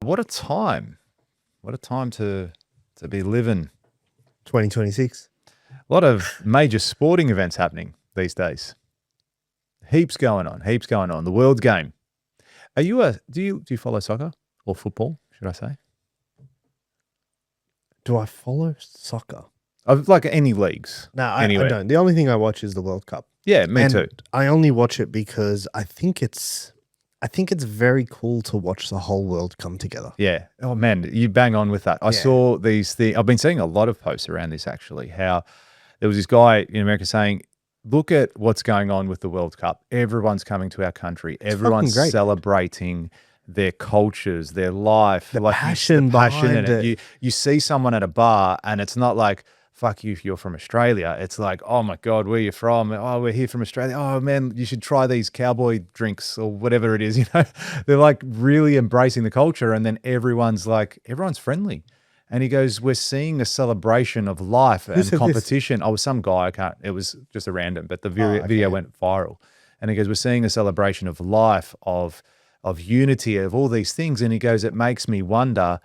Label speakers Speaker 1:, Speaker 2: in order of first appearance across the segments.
Speaker 1: What a time. What a time to be living.
Speaker 2: 2026.
Speaker 1: A lot of major sporting events happening these days. Heaps going on. The world game. Are you do you follow soccer or football, should I say?
Speaker 2: Do I follow soccer?
Speaker 1: Of like any leagues?
Speaker 2: No, I don't. The only thing I watch is the World Cup.
Speaker 1: Yeah, me too.
Speaker 2: I only watch it because I think it's very cool to watch the whole world come together.
Speaker 1: Yeah. Oh man, you bang on with that. I saw these things. I've been seeing a lot of posts around this actually. How there was this guy in America saying, "Look at what's going on with the World Cup. Everyone's coming to our country. Everyone's celebrating their cultures, their life,
Speaker 2: the passion behind it.
Speaker 1: You see someone at a bar, and it's not like, fuck you if you're from Australia. It's like, oh my God, where are you from? Oh, we're here from Australia. Oh man, you should try these cowboy drinks or whatever it is. You know, they're like really embracing the culture. And then everyone's friendly. And he goes, we're seeing a celebration of life and competition. Oh, some guy, it was just a random, but the video went viral. And he goes, we're seeing a celebration of life, of unity, of all these things. And he goes, it makes me wonder,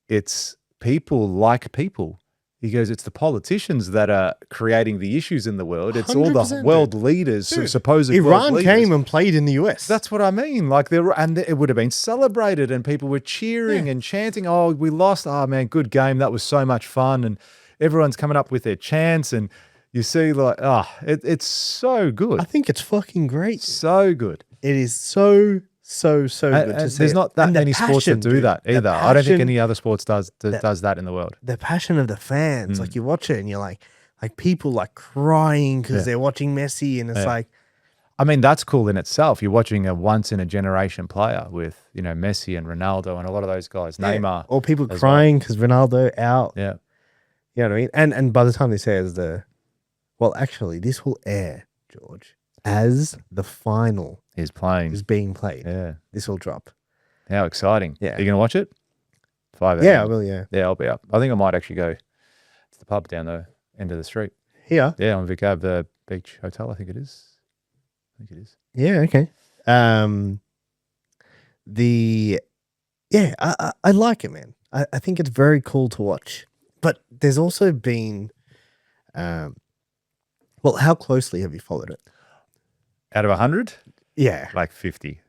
Speaker 1: it's people like people. He goes, it's the politicians that are creating the issues in the world. It's all the world leaders, supposed
Speaker 2: Iran came and played in the US.
Speaker 1: That's what I mean. Like and it would have been celebrated, and people were cheering and chanting. Oh, we lost. Oh man, good game. That was so much fun. And everyone's coming up with their chants, and you see, like, it's so good.
Speaker 2: I think it's fucking great.
Speaker 1: So good.
Speaker 2: It is so good to see.
Speaker 1: There's not that many sports that do that either. I don't think any other sports does that in the world.
Speaker 2: The passion of the fans, like you watch it and you're like people like crying because they're watching Messi, and it's like,
Speaker 1: I mean, that's cool in itself. You're watching a once in a generation player with, you know, Messi and Ronaldo and a lot of those guys, Neymar,
Speaker 2: or people crying because Ronaldo out.
Speaker 1: Yeah,
Speaker 2: you know what I mean. And by the time this airs, actually, this will air, George, as the final
Speaker 1: is
Speaker 2: being played.
Speaker 1: Yeah.
Speaker 2: This will drop.
Speaker 1: How exciting.
Speaker 2: Yeah.
Speaker 1: Are you going to watch it? 5
Speaker 2: Yeah, I will, yeah.
Speaker 1: Yeah, I'll be up. I think I might actually go to the pub down the end of the street.
Speaker 2: Here?
Speaker 1: Yeah, on Vic Ave, the beach hotel, I think it is.
Speaker 2: Yeah, okay. I like it, man. I think it's very cool to watch. But there's also been, how closely have you followed it?
Speaker 1: Out of 100?
Speaker 2: Yeah.
Speaker 1: Like 50.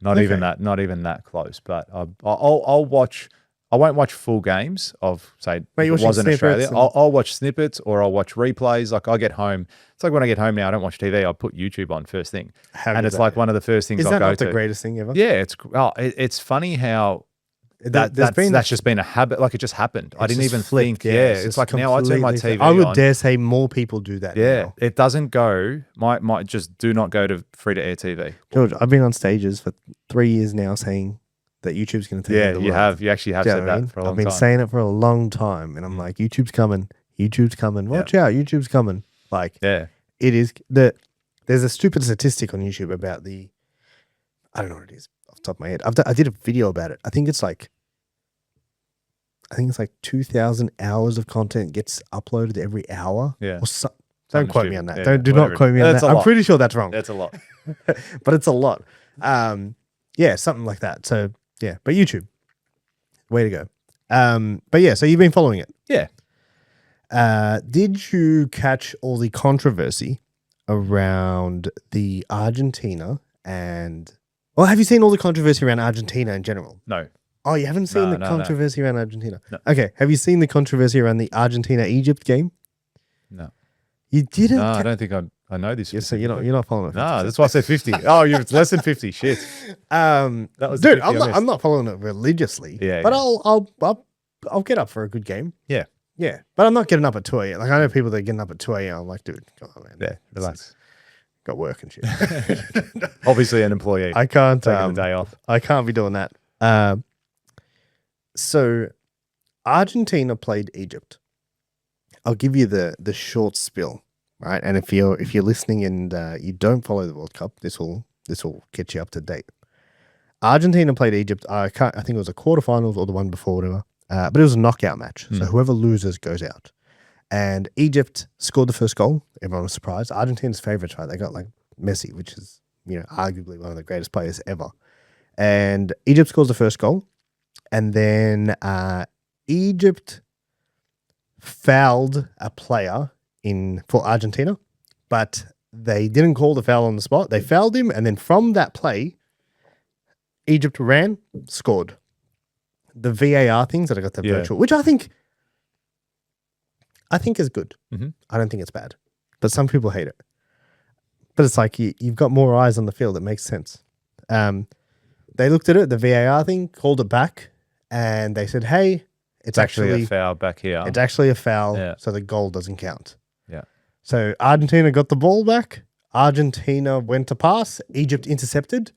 Speaker 1: Not even that close. But I'll watch. I won't watch full games of, say, if it wasn't Australia. I'll watch snippets, or I'll watch replays. Like I get home. It's like when I get home now, I don't watch TV. I'll put YouTube on first thing. And it's like one of the first things I'll go to.
Speaker 2: Is that not the greatest thing ever?
Speaker 1: Yeah. It's funny how that's just been a habit. Like it just happened. I didn't even think. Yeah. It's like now I turn my TV on.
Speaker 2: I would dare say more people do that now.
Speaker 1: It doesn't go. Might just do not go to free to air TV.
Speaker 2: George, I've been on stages for 3 years now saying that YouTube's going to take over the world.
Speaker 1: You actually have said that for a long time.
Speaker 2: I've been saying it for a long time, and I'm like, YouTube's coming. Watch out, YouTube's coming. Like, it is. There's a stupid statistic on YouTube about I don't know what it is off the top of my head. I did a video about it. I think it's like 2,000 hours of content gets uploaded every hour.
Speaker 1: Yeah.
Speaker 2: Don't quote me on that. Do not quote me on that. I'm pretty sure that's wrong.
Speaker 1: That's a lot.
Speaker 2: But it's a lot. Yeah, something like that. So yeah, but YouTube, way to go. But yeah, so you've been following it.
Speaker 1: Yeah.
Speaker 2: Did you catch all the controversy around the Argentina have you seen all the controversy around Argentina in general?
Speaker 1: No.
Speaker 2: Oh, you haven't seen the controversy around Argentina?
Speaker 1: No.
Speaker 2: Okay. Have you seen the controversy around the Argentina-Egypt game?
Speaker 1: No.
Speaker 2: You didn't?
Speaker 1: No, I don't think I know this.
Speaker 2: Yeah, so you're not following it.
Speaker 1: No, that's why I said 50. Oh, you're less than 50. Shit.
Speaker 2: That was dude. I'm not following it religiously.
Speaker 1: Yeah.
Speaker 2: But yeah. I'll get up for a good game.
Speaker 1: Yeah.
Speaker 2: Yeah. But I'm not getting up at 2 a.m. Like I know people that are getting up at 2 a.m. I'm like, dude, come on, man.
Speaker 1: Yeah. Relax.
Speaker 2: Got work and shit.
Speaker 1: Obviously an employee.
Speaker 2: I can't
Speaker 1: taking the day off.
Speaker 2: I can't be doing that. So Argentina played Egypt. I'll give you the short spill, right? And if you're listening and you don't follow the World Cup, this will get you up to date. Argentina played Egypt. I think it was a quarterfinals or the one before, whatever. But it was a knockout match. So whoever loses goes out. And Egypt scored the first goal. Everyone was surprised. Argentina's favorites, right? They got like Messi, which is, arguably one of the greatest players ever. And Egypt scores the first goal. And then Egypt fouled a player for Argentina, but they didn't call the foul on the spot. They fouled him, and then from that play, Egypt ran, scored. The VAR things that I got the virtual, which I think is good.
Speaker 1: Mm-hmm.
Speaker 2: I don't think it's bad, but some people hate it. But it's like you've got more eyes on the field. It makes sense. They looked at it, the VAR thing, called it back, and they said, "Hey, it's actually
Speaker 1: a foul back here.
Speaker 2: It's actually a foul,
Speaker 1: Yeah.
Speaker 2: so the goal doesn't count."
Speaker 1: Yeah.
Speaker 2: So Argentina got the ball back. Argentina went to pass. Egypt intercepted,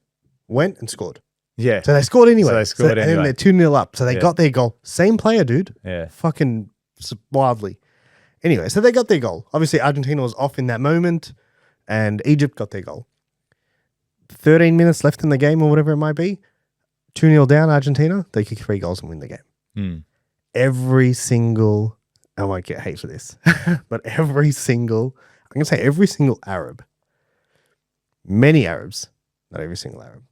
Speaker 2: went and scored.
Speaker 1: Yeah.
Speaker 2: So they scored anyway.
Speaker 1: And
Speaker 2: then they're 2-0 up. So they got their goal. Same player, dude.
Speaker 1: Yeah.
Speaker 2: Fucking wildly. Anyway, so they got their goal. Obviously, Argentina was off in that moment, and Egypt got their goal. 13 minutes left in the game or whatever it might be. 2-0 down, Argentina. They kick 3 goals and win the game.
Speaker 1: Mm.
Speaker 2: Every single, I won't get hate for this, but I'm going to say every single Arab, many Arabs, not every single Arab,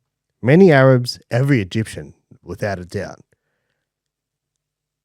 Speaker 2: many Arabs, every Egyptian, without a doubt.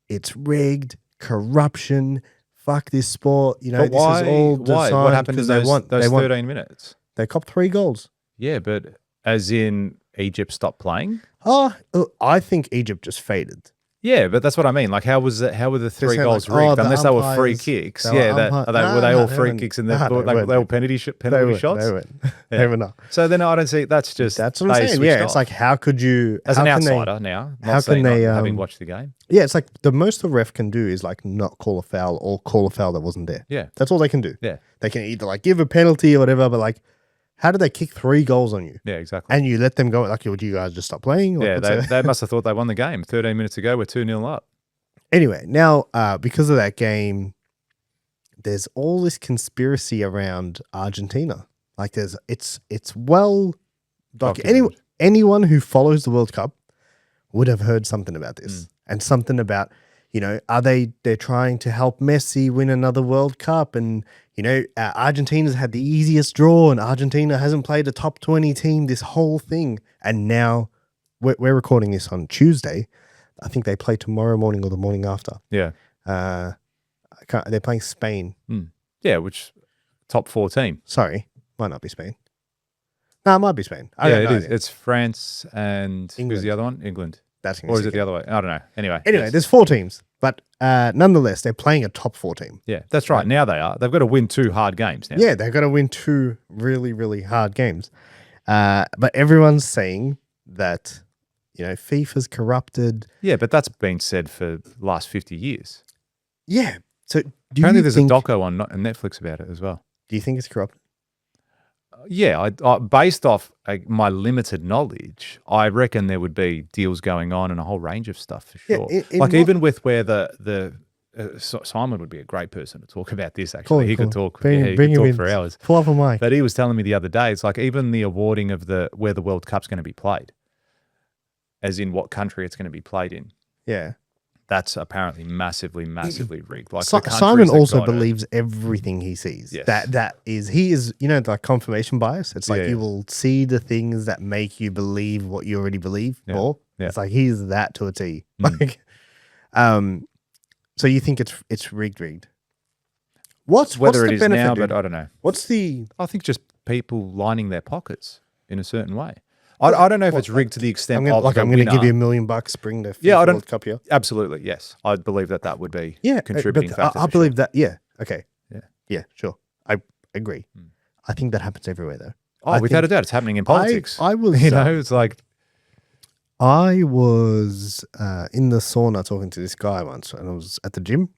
Speaker 2: It's rigged, corruption, fuck this sport. You know,
Speaker 1: But why?
Speaker 2: This is all
Speaker 1: Why?
Speaker 2: designed
Speaker 1: What happened to those
Speaker 2: they want.
Speaker 1: 13 minutes?
Speaker 2: They copped 3 goals.
Speaker 1: Yeah, but as in Egypt stopped playing?
Speaker 2: Oh, I think Egypt just faded.
Speaker 1: Yeah, but that's what I mean. Like, how were the 3
Speaker 2: saying
Speaker 1: goals
Speaker 2: like, oh,
Speaker 1: rigged?
Speaker 2: the
Speaker 1: Unless they were free
Speaker 2: umpires,
Speaker 1: kicks.
Speaker 2: they were
Speaker 1: Were they all free kicks and they were penalty shots?
Speaker 2: They weren't.
Speaker 1: Yeah.
Speaker 2: They were not.
Speaker 1: So then I don't see. That's what
Speaker 2: I'm
Speaker 1: they
Speaker 2: saying.
Speaker 1: switched
Speaker 2: Yeah,
Speaker 1: off.
Speaker 2: it's like, how could you?
Speaker 1: As
Speaker 2: how
Speaker 1: an
Speaker 2: can they-
Speaker 1: outsider now,
Speaker 2: how can they,
Speaker 1: having watched the game?
Speaker 2: Yeah, it's like the most the ref can do is like not call a foul or call a foul that wasn't there.
Speaker 1: Yeah,
Speaker 2: That's all they can do.
Speaker 1: yeah,
Speaker 2: They can either like give a penalty or whatever, but like, how did they kick 3 goals on you?
Speaker 1: yeah, exactly.
Speaker 2: And you let them go? Like, would you guys just stop playing? Like,
Speaker 1: Yeah,
Speaker 2: what's
Speaker 1: they must have thought they won the game. 13 minutes ago, we're 2-0 up.
Speaker 2: Anyway, now because of that game, there's all this conspiracy around Argentina. Like, it's well
Speaker 1: Documented.
Speaker 2: anyone who follows the World Cup would have heard something about this and something about, you know, they're trying to help Messi win another World Cup, and you know, Argentina's had the easiest draw, and Argentina hasn't played a top 20 team this whole thing, and now we're recording this on Tuesday. I think they play tomorrow morning or the morning after.
Speaker 1: Yeah,
Speaker 2: They're playing Spain.
Speaker 1: yeah, which top 4 team.
Speaker 2: Sorry, might not be Spain. No, it might be Spain. I
Speaker 1: Yeah,
Speaker 2: don't
Speaker 1: it
Speaker 2: know.
Speaker 1: is. It's France and
Speaker 2: England.
Speaker 1: who's the other one? England.
Speaker 2: That's
Speaker 1: Or is it the other way? I don't know. Anyway, yes.
Speaker 2: There's 4 teams, but nonetheless, they're playing a top 4 team.
Speaker 1: Yeah, that's right. Now they are. They've got to win 2 hard games now.
Speaker 2: Yeah, they've got to win 2 really, really hard games. But everyone's saying that, you know, FIFA's corrupted.
Speaker 1: Yeah, but that's been said for the last 50 years.
Speaker 2: Yeah. So
Speaker 1: Apparently there's a doco on Netflix about it as well.
Speaker 2: Do you think it's corrupted?
Speaker 1: Yeah, I based off my limited knowledge, I reckon there would be deals going on and a whole range of stuff for sure. Even with where Simon would be a great person to talk about this. Actually, he could talk. He could talk for hours.
Speaker 2: Pull up a mic.
Speaker 1: But he was telling me the other day, it's like even the awarding of where the World Cup's going to be played, as in what country it's going to be in.
Speaker 2: Yeah.
Speaker 1: That's apparently massively rigged. Like
Speaker 2: Simon also believes everything he sees.
Speaker 1: Yes.
Speaker 2: He is, you know, like confirmation bias. It's like
Speaker 1: Yeah,
Speaker 2: you will see the things that make you believe what you already believe more.
Speaker 1: Yeah.
Speaker 2: It's like he's that to a T. Like, so you think it's rigged? What's
Speaker 1: whether
Speaker 2: the
Speaker 1: it is
Speaker 2: benefit,
Speaker 1: now,
Speaker 2: dude?
Speaker 1: but I don't know.
Speaker 2: I
Speaker 1: I think just people lining their pockets in a certain way. I don't know if it's rigged to the extent
Speaker 2: I'm
Speaker 1: of
Speaker 2: going to give you $1 million, bring the
Speaker 1: Yeah, I
Speaker 2: FIFA
Speaker 1: don't-
Speaker 2: World Cup here.
Speaker 1: Absolutely, yes. I believe that would be contributing
Speaker 2: but
Speaker 1: factor.
Speaker 2: I
Speaker 1: for
Speaker 2: believe that. Yeah. Okay.
Speaker 1: Yeah.
Speaker 2: Yeah. Sure. I agree. I think that happens everywhere, though.
Speaker 1: Oh,
Speaker 2: I
Speaker 1: without
Speaker 2: think-
Speaker 1: a doubt, it's happening in politics.
Speaker 2: I was,
Speaker 1: you know, it's like
Speaker 2: I was in the sauna talking to this guy once, and I was at the gym,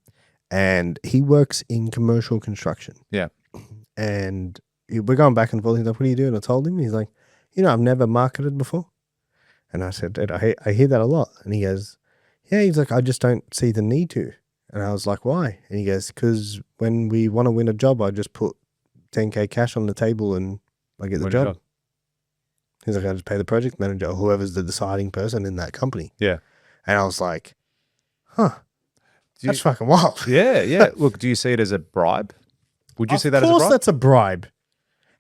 Speaker 2: and he works in commercial construction.
Speaker 1: Yeah.
Speaker 2: And we're going back and forth. He's like, "What do you do?" And I told him, he's like, "You know, I've never marketed before." And I said, "Dude, I hear that a lot." And he goes, "Yeah." He's like, "I just don't see the need to." And I was like, "Why?" And he goes, "Because when we want to win a job, I just put 10K cash on the table and I get the
Speaker 1: Win a
Speaker 2: job."
Speaker 1: job.
Speaker 2: He's like, "I just pay the project manager or whoever's the deciding person in that company."
Speaker 1: Yeah.
Speaker 2: And I was like, "Huh,
Speaker 1: Do
Speaker 2: that's
Speaker 1: you-
Speaker 2: fucking wild."
Speaker 1: yeah. Look, do you see it as a bribe? Would you see that as a
Speaker 2: Of course
Speaker 1: bribe?
Speaker 2: that's a bribe.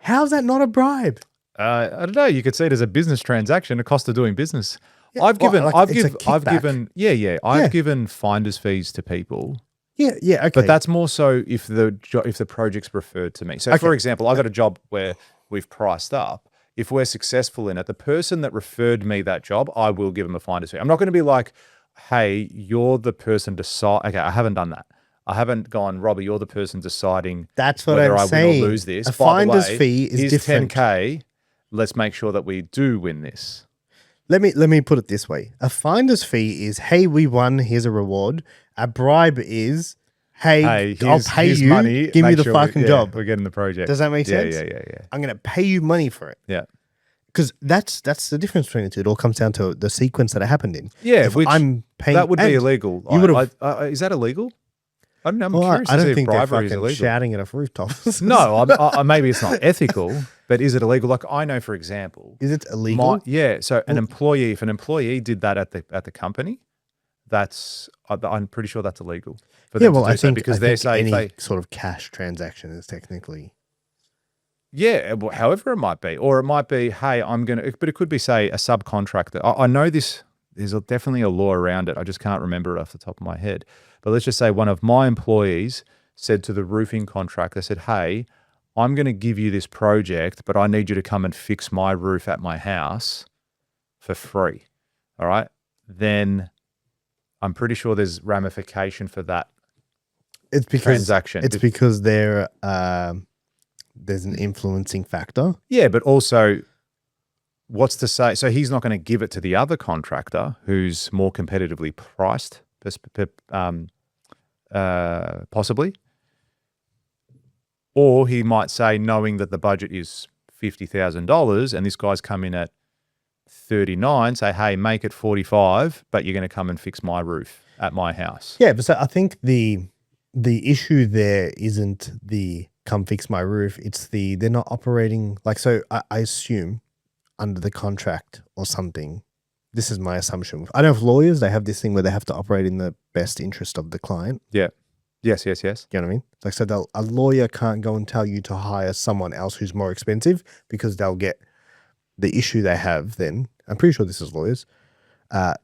Speaker 2: How's that not a bribe?
Speaker 1: I don't know. You could see it as a business transaction, a cost of doing business.
Speaker 2: Yeah,
Speaker 1: I've
Speaker 2: well,
Speaker 1: given,
Speaker 2: like,
Speaker 1: I've
Speaker 2: it's a
Speaker 1: give, I've
Speaker 2: kickback.
Speaker 1: given, yeah, yeah, I've
Speaker 2: Yeah.
Speaker 1: given finder's fees to people,
Speaker 2: Yeah, okay.
Speaker 1: but that's more so if the project's referred to me. So, for
Speaker 2: Okay.
Speaker 1: example, I got a job where we've priced up. If we're successful in it, the person that referred me that job, I will give them a finder's fee. I'm not going to be like, hey, you're the person decide. Okay, I haven't done that. I haven't gone, Robbie, you're the person deciding
Speaker 2: That's what
Speaker 1: whether
Speaker 2: I'm
Speaker 1: I
Speaker 2: saying.
Speaker 1: win or lose this.
Speaker 2: A
Speaker 1: By the
Speaker 2: finder's
Speaker 1: way,
Speaker 2: fee is
Speaker 1: here's
Speaker 2: different.
Speaker 1: 10K. Let's make sure that we do win this.
Speaker 2: Let me put it this way. A finder's fee is, hey, we won, here's a reward. A bribe is, hey, I'll pay
Speaker 1: here's
Speaker 2: you,
Speaker 1: money.
Speaker 2: give me
Speaker 1: Make
Speaker 2: the
Speaker 1: sure
Speaker 2: fucking job.
Speaker 1: we're getting the project.
Speaker 2: Does that make sense?
Speaker 1: Yeah.
Speaker 2: I'm going to pay you money for it.
Speaker 1: Yeah.
Speaker 2: Because that's the difference between the two. It all comes down to the sequence that it happened in.
Speaker 1: Yeah,
Speaker 2: If
Speaker 1: which
Speaker 2: I'm paying,
Speaker 1: that would be
Speaker 2: and
Speaker 1: illegal.
Speaker 2: You would have.
Speaker 1: Is that illegal? I don't know. I'm
Speaker 2: Well,
Speaker 1: curious
Speaker 2: I
Speaker 1: to see
Speaker 2: don't
Speaker 1: if
Speaker 2: think they're
Speaker 1: bribery is
Speaker 2: fucking
Speaker 1: illegal.
Speaker 2: shouting it off rooftops.
Speaker 1: No, maybe it's not ethical, but is it illegal? Like I know, for example,
Speaker 2: Is it illegal?
Speaker 1: so an employee, if an employee did that at the company, I'm pretty sure that's illegal. For them to do so, because
Speaker 2: I think
Speaker 1: say
Speaker 2: any sort of cash transaction is technically.
Speaker 1: yeah, well, however it might be, or it might be, hey, but it could be say a subcontractor. I know this. There's definitely a law around it. I just can't remember it off the top of my head. But let's just say one of my employees said to the roofing contractor, said, hey, I'm going to give you this project, but I need you to come and fix my roof at my house for free. All right. Then I'm pretty sure there's ramification for that
Speaker 2: It's because
Speaker 1: transaction.
Speaker 2: It's because there's an influencing factor.
Speaker 1: Yeah, but also what's to say? So he's not going to give it to the other contractor who's more competitively priced, possibly. Or he might say, knowing that the budget is $50,000 and this guy's come in at 39, say, hey, make it 45, but you're going to come and fix my roof at my house.
Speaker 2: Yeah, but so I think the issue there isn't the come fix my roof. It's they're not operating like, so I assume under the contract or something. This is my assumption. I know if lawyers, they have this thing where they have to operate in the best interest of the client.
Speaker 1: Yeah. Yes.
Speaker 2: You know what I mean? Like, so a lawyer can't go and tell you to hire someone else who's more expensive because they'll get the issue they have then. I'm pretty sure this is lawyers.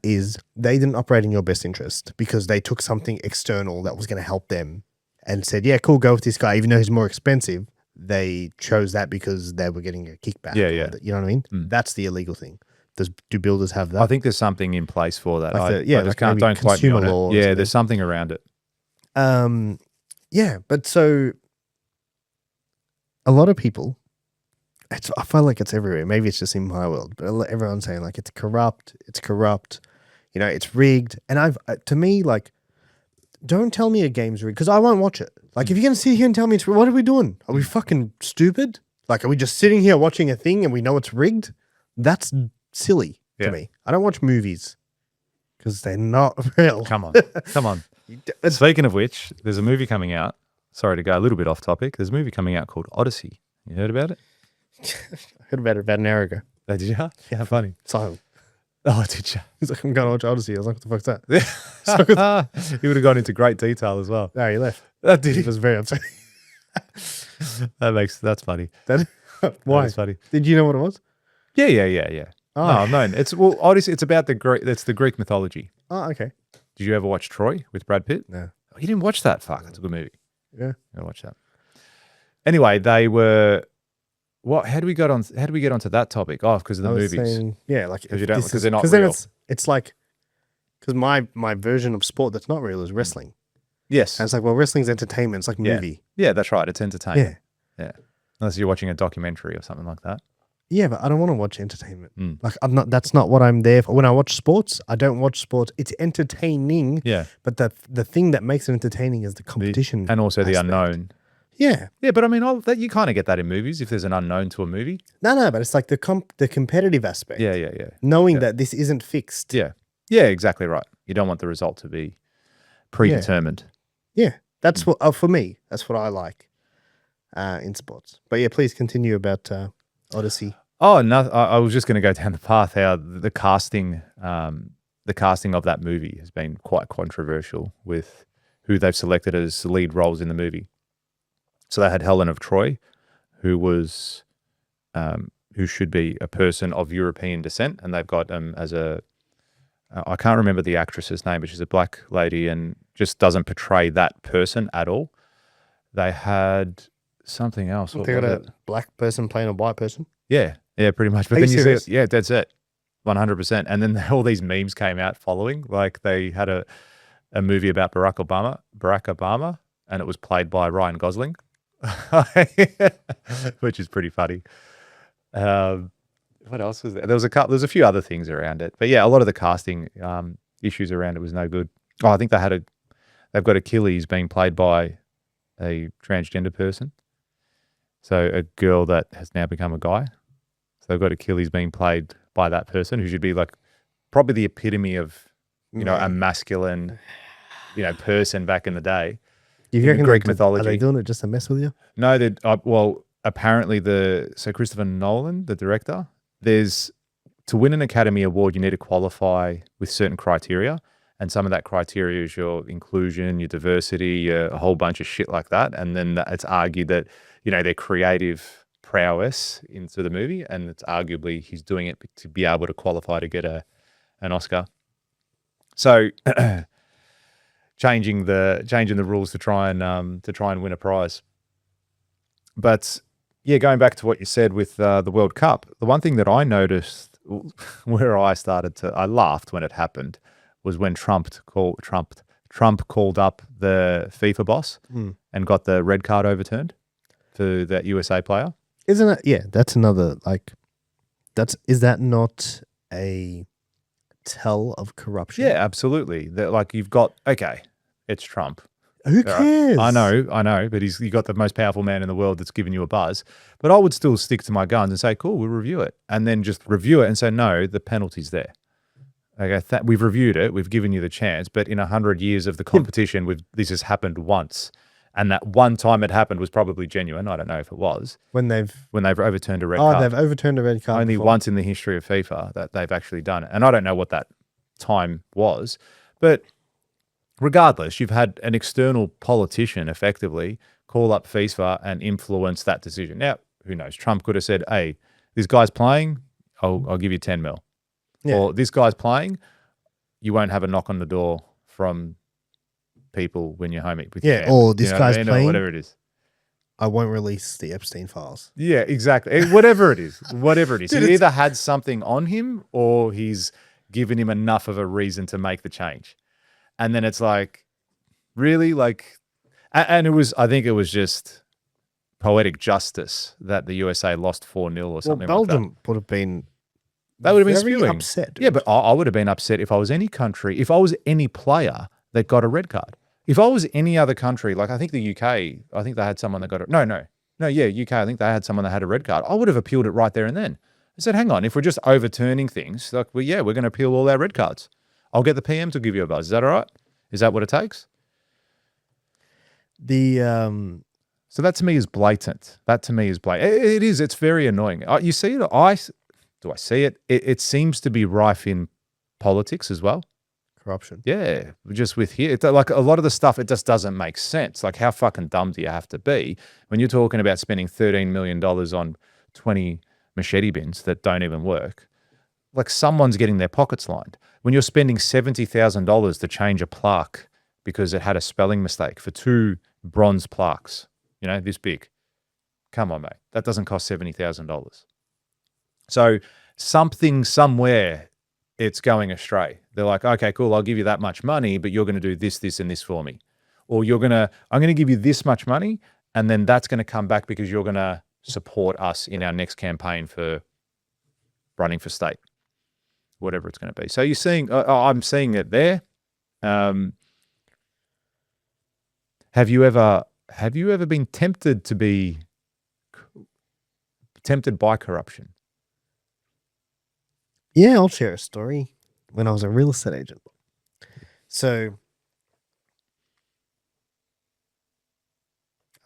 Speaker 2: Is they didn't operate in your best interest because they took something external that was going to help them and said, yeah, cool, go with this guy. Even though he's more expensive, they chose that because they were getting a kickback.
Speaker 1: Yeah.
Speaker 2: You know what I mean? That's the illegal thing. Do builders have that?
Speaker 1: I think there's something in place for that.
Speaker 2: Like
Speaker 1: I just
Speaker 2: like
Speaker 1: don't quite me on it.
Speaker 2: law.
Speaker 1: Yeah, there's something around it.
Speaker 2: Yeah, but so a lot of people, I feel like it's everywhere. Maybe it's just in my world, but everyone's saying like it's corrupt, you know, it's rigged. And to me, like, don't tell me a game's rigged because I won't watch it. Like, if you're going to sit here and tell me it's rigged, what are we doing? Are we fucking stupid? Like, are we just sitting here watching a thing and we know it's rigged? That's silly to me. I don't watch movies because they're not real.
Speaker 1: Come on. Speaking of which, there's a movie coming out. Sorry to go a little bit off topic. There's a movie coming out called Odyssey. You heard about it?
Speaker 2: I heard about it about an hour ago.
Speaker 1: Oh, did you? Yeah, funny.
Speaker 2: Silent.
Speaker 1: Oh, did you?
Speaker 2: He's like, I'm going to watch Odyssey. I was like, what the fuck's that?
Speaker 1: He would have gone into great detail as well.
Speaker 2: No, he left.
Speaker 1: Did he?
Speaker 2: He was very upset.
Speaker 1: That's funny.
Speaker 2: Why?
Speaker 1: That's funny.
Speaker 2: Did you know what it was?
Speaker 1: Yeah.
Speaker 2: Oh.
Speaker 1: No, I've known. Odyssey. It's about the Greek mythology.
Speaker 2: Oh, okay.
Speaker 1: Did you ever watch Troy with Brad Pitt?
Speaker 2: No.
Speaker 1: Oh, you didn't watch that? Fuck, it's a good movie.
Speaker 2: Yeah.
Speaker 1: You gotta watch that. Anyway, they were. What? How do we get onto that topic? Oh, because of the movies.
Speaker 2: Saying, yeah, like
Speaker 1: Because they're not
Speaker 2: because
Speaker 1: real.
Speaker 2: then it's like because my version of sport that's not real is wrestling.
Speaker 1: Yes.
Speaker 2: And it's like, well, wrestling's entertainment. It's like a movie.
Speaker 1: Yeah, that's right. It's entertainment.
Speaker 2: Yeah.
Speaker 1: Unless you're watching a documentary or something like that.
Speaker 2: Yeah, but I don't want to watch entertainment. Like that's not what I'm there for. When I watch sports, I don't watch sports. It's entertaining.
Speaker 1: Yeah.
Speaker 2: But the thing that makes it entertaining is the competition.
Speaker 1: And also the
Speaker 2: aspect.
Speaker 1: unknown.
Speaker 2: Yeah.
Speaker 1: Yeah, but I mean, you kind of get that in movies if there's an unknown to a movie.
Speaker 2: No, but it's like the competitive aspect.
Speaker 1: Yeah.
Speaker 2: Knowing that this isn't fixed.
Speaker 1: Yeah, exactly right. You don't want the result to be predetermined.
Speaker 2: Yeah. That's what, for me, that's what I like in sports. But yeah, please continue about Odyssey.
Speaker 1: Oh, no, I was just going to go down the path how the casting of that movie has been quite controversial with who they've selected as lead roles in the movie. So they had Helen of Troy, who should be a person of European descent, and they've got as a I can't remember the actress's name, but she's a black lady and just doesn't portray that person at all. They had something else. What
Speaker 2: They got
Speaker 1: was
Speaker 2: a
Speaker 1: it?
Speaker 2: black person playing a white person.
Speaker 1: Yeah, pretty much. But
Speaker 2: Are you
Speaker 1: then you see
Speaker 2: serious?
Speaker 1: it, yeah, that's it, 100%. And then all these memes came out following. Like they had a movie about Barack Obama, and it was played by Ryan Gosling, which is pretty funny. Um, what else was there? There's a few other things around it, but yeah, a lot of the casting issues around it was no good. Oh, I think they've got Achilles being played by a transgender person, so a girl that has now become a guy. So they've got Achilles being played by that person who should be like probably the epitome of a masculine person back in the day.
Speaker 2: Do you
Speaker 1: in
Speaker 2: reckon
Speaker 1: Greek
Speaker 2: are
Speaker 1: mythology.
Speaker 2: they doing it just to mess with you?
Speaker 1: No, well, apparently Christopher Nolan, the director, to win an Academy Award, you need to qualify with certain criteria. And some of that criteria is your inclusion, your diversity, a whole bunch of shit like that. And then it's argued that, their creative prowess into the movie, and it's arguably he's doing it to be able to qualify to get an Oscar. So changing the rules to try and win a prize. But yeah, going back to what you said with the World Cup, the one thing that I noticed where I laughed when it happened was when Trump called up the FIFA boss and got the red card overturned for that USA player.
Speaker 2: Isn't it? Yeah, that's another is that not a tell of corruption?
Speaker 1: Yeah, absolutely. Like you've got, okay, it's Trump.
Speaker 2: Who cares?
Speaker 1: I know, but you got the most powerful man in the world that's giving you a buzz. But I would still stick to my guns and say, cool, we'll review it. And then just review it and say, no, the penalty's there. Okay, we've reviewed it, we've given you the chance, but in 100 years of the competition, this has happened once. And that one time it happened was probably genuine. I don't know if it was.
Speaker 2: When they've
Speaker 1: overturned a red card.
Speaker 2: Oh, they've overturned a red card.
Speaker 1: Only
Speaker 2: before.
Speaker 1: once in the history of FIFA that they've actually done it. And I don't know what that time was. But regardless, you've had an external politician effectively call up FIFA and influence that decision. Now, who knows? Trump could have said, hey, this guy's playing, I'll give you 10 mil. Yeah. Or this guy's playing, you won't have a knock on the door from people when you're home with your family.
Speaker 2: Or this guy's playing,
Speaker 1: or whatever it is.
Speaker 2: I won't release the Epstein files.
Speaker 1: Yeah, exactly. Whatever it is. He either had something on him or he's given him enough of a reason to make the change. And then it's like, really? Like, and I think it was just poetic justice that the USA lost 4-0 or something like that.
Speaker 2: Belgium would have been
Speaker 1: They would have been
Speaker 2: very
Speaker 1: spewing.
Speaker 2: upset. Dude.
Speaker 1: Yeah, but I would have been upset if I was any country, if I was any player that got a red card. If I was any other country, like I think the UK, I think they had someone that got it. No, UK, I think they had someone that had a red card. I would have appealed it right there and then. I said, hang on, if we're just overturning things, like, well, yeah, we're going to appeal all our red cards. I'll get the PM to give you a buzz. Is that all right? Is that what it takes? So that to me is blatant. It is. It's very annoying. You see it? Do I see it? It seems to be rife in politics as well.
Speaker 2: Corruption.
Speaker 1: Yeah, just with here. Like a lot of the stuff, it just doesn't make sense. Like how fucking dumb do you have to be when you're talking about spending $13 million on 20 machete bins that don't even work? Like someone's getting their pockets lined. When you're spending $70,000 to change a plaque because it had a spelling mistake for 2 bronze plaques, this big. Come on, mate. That doesn't cost $70,000. So something somewhere, it's going astray. They're like, okay, cool, I'll give you that much money, but you're going to do this, this, and this for me. Or I'm going to give you this much money, and then that's going to come back because you're going to support us in our next campaign for running for state, whatever it's going to be. So you're seeing, I'm seeing it there. Have you ever been tempted by corruption?
Speaker 2: Yeah, I'll share a story. When I was a real estate agent. So,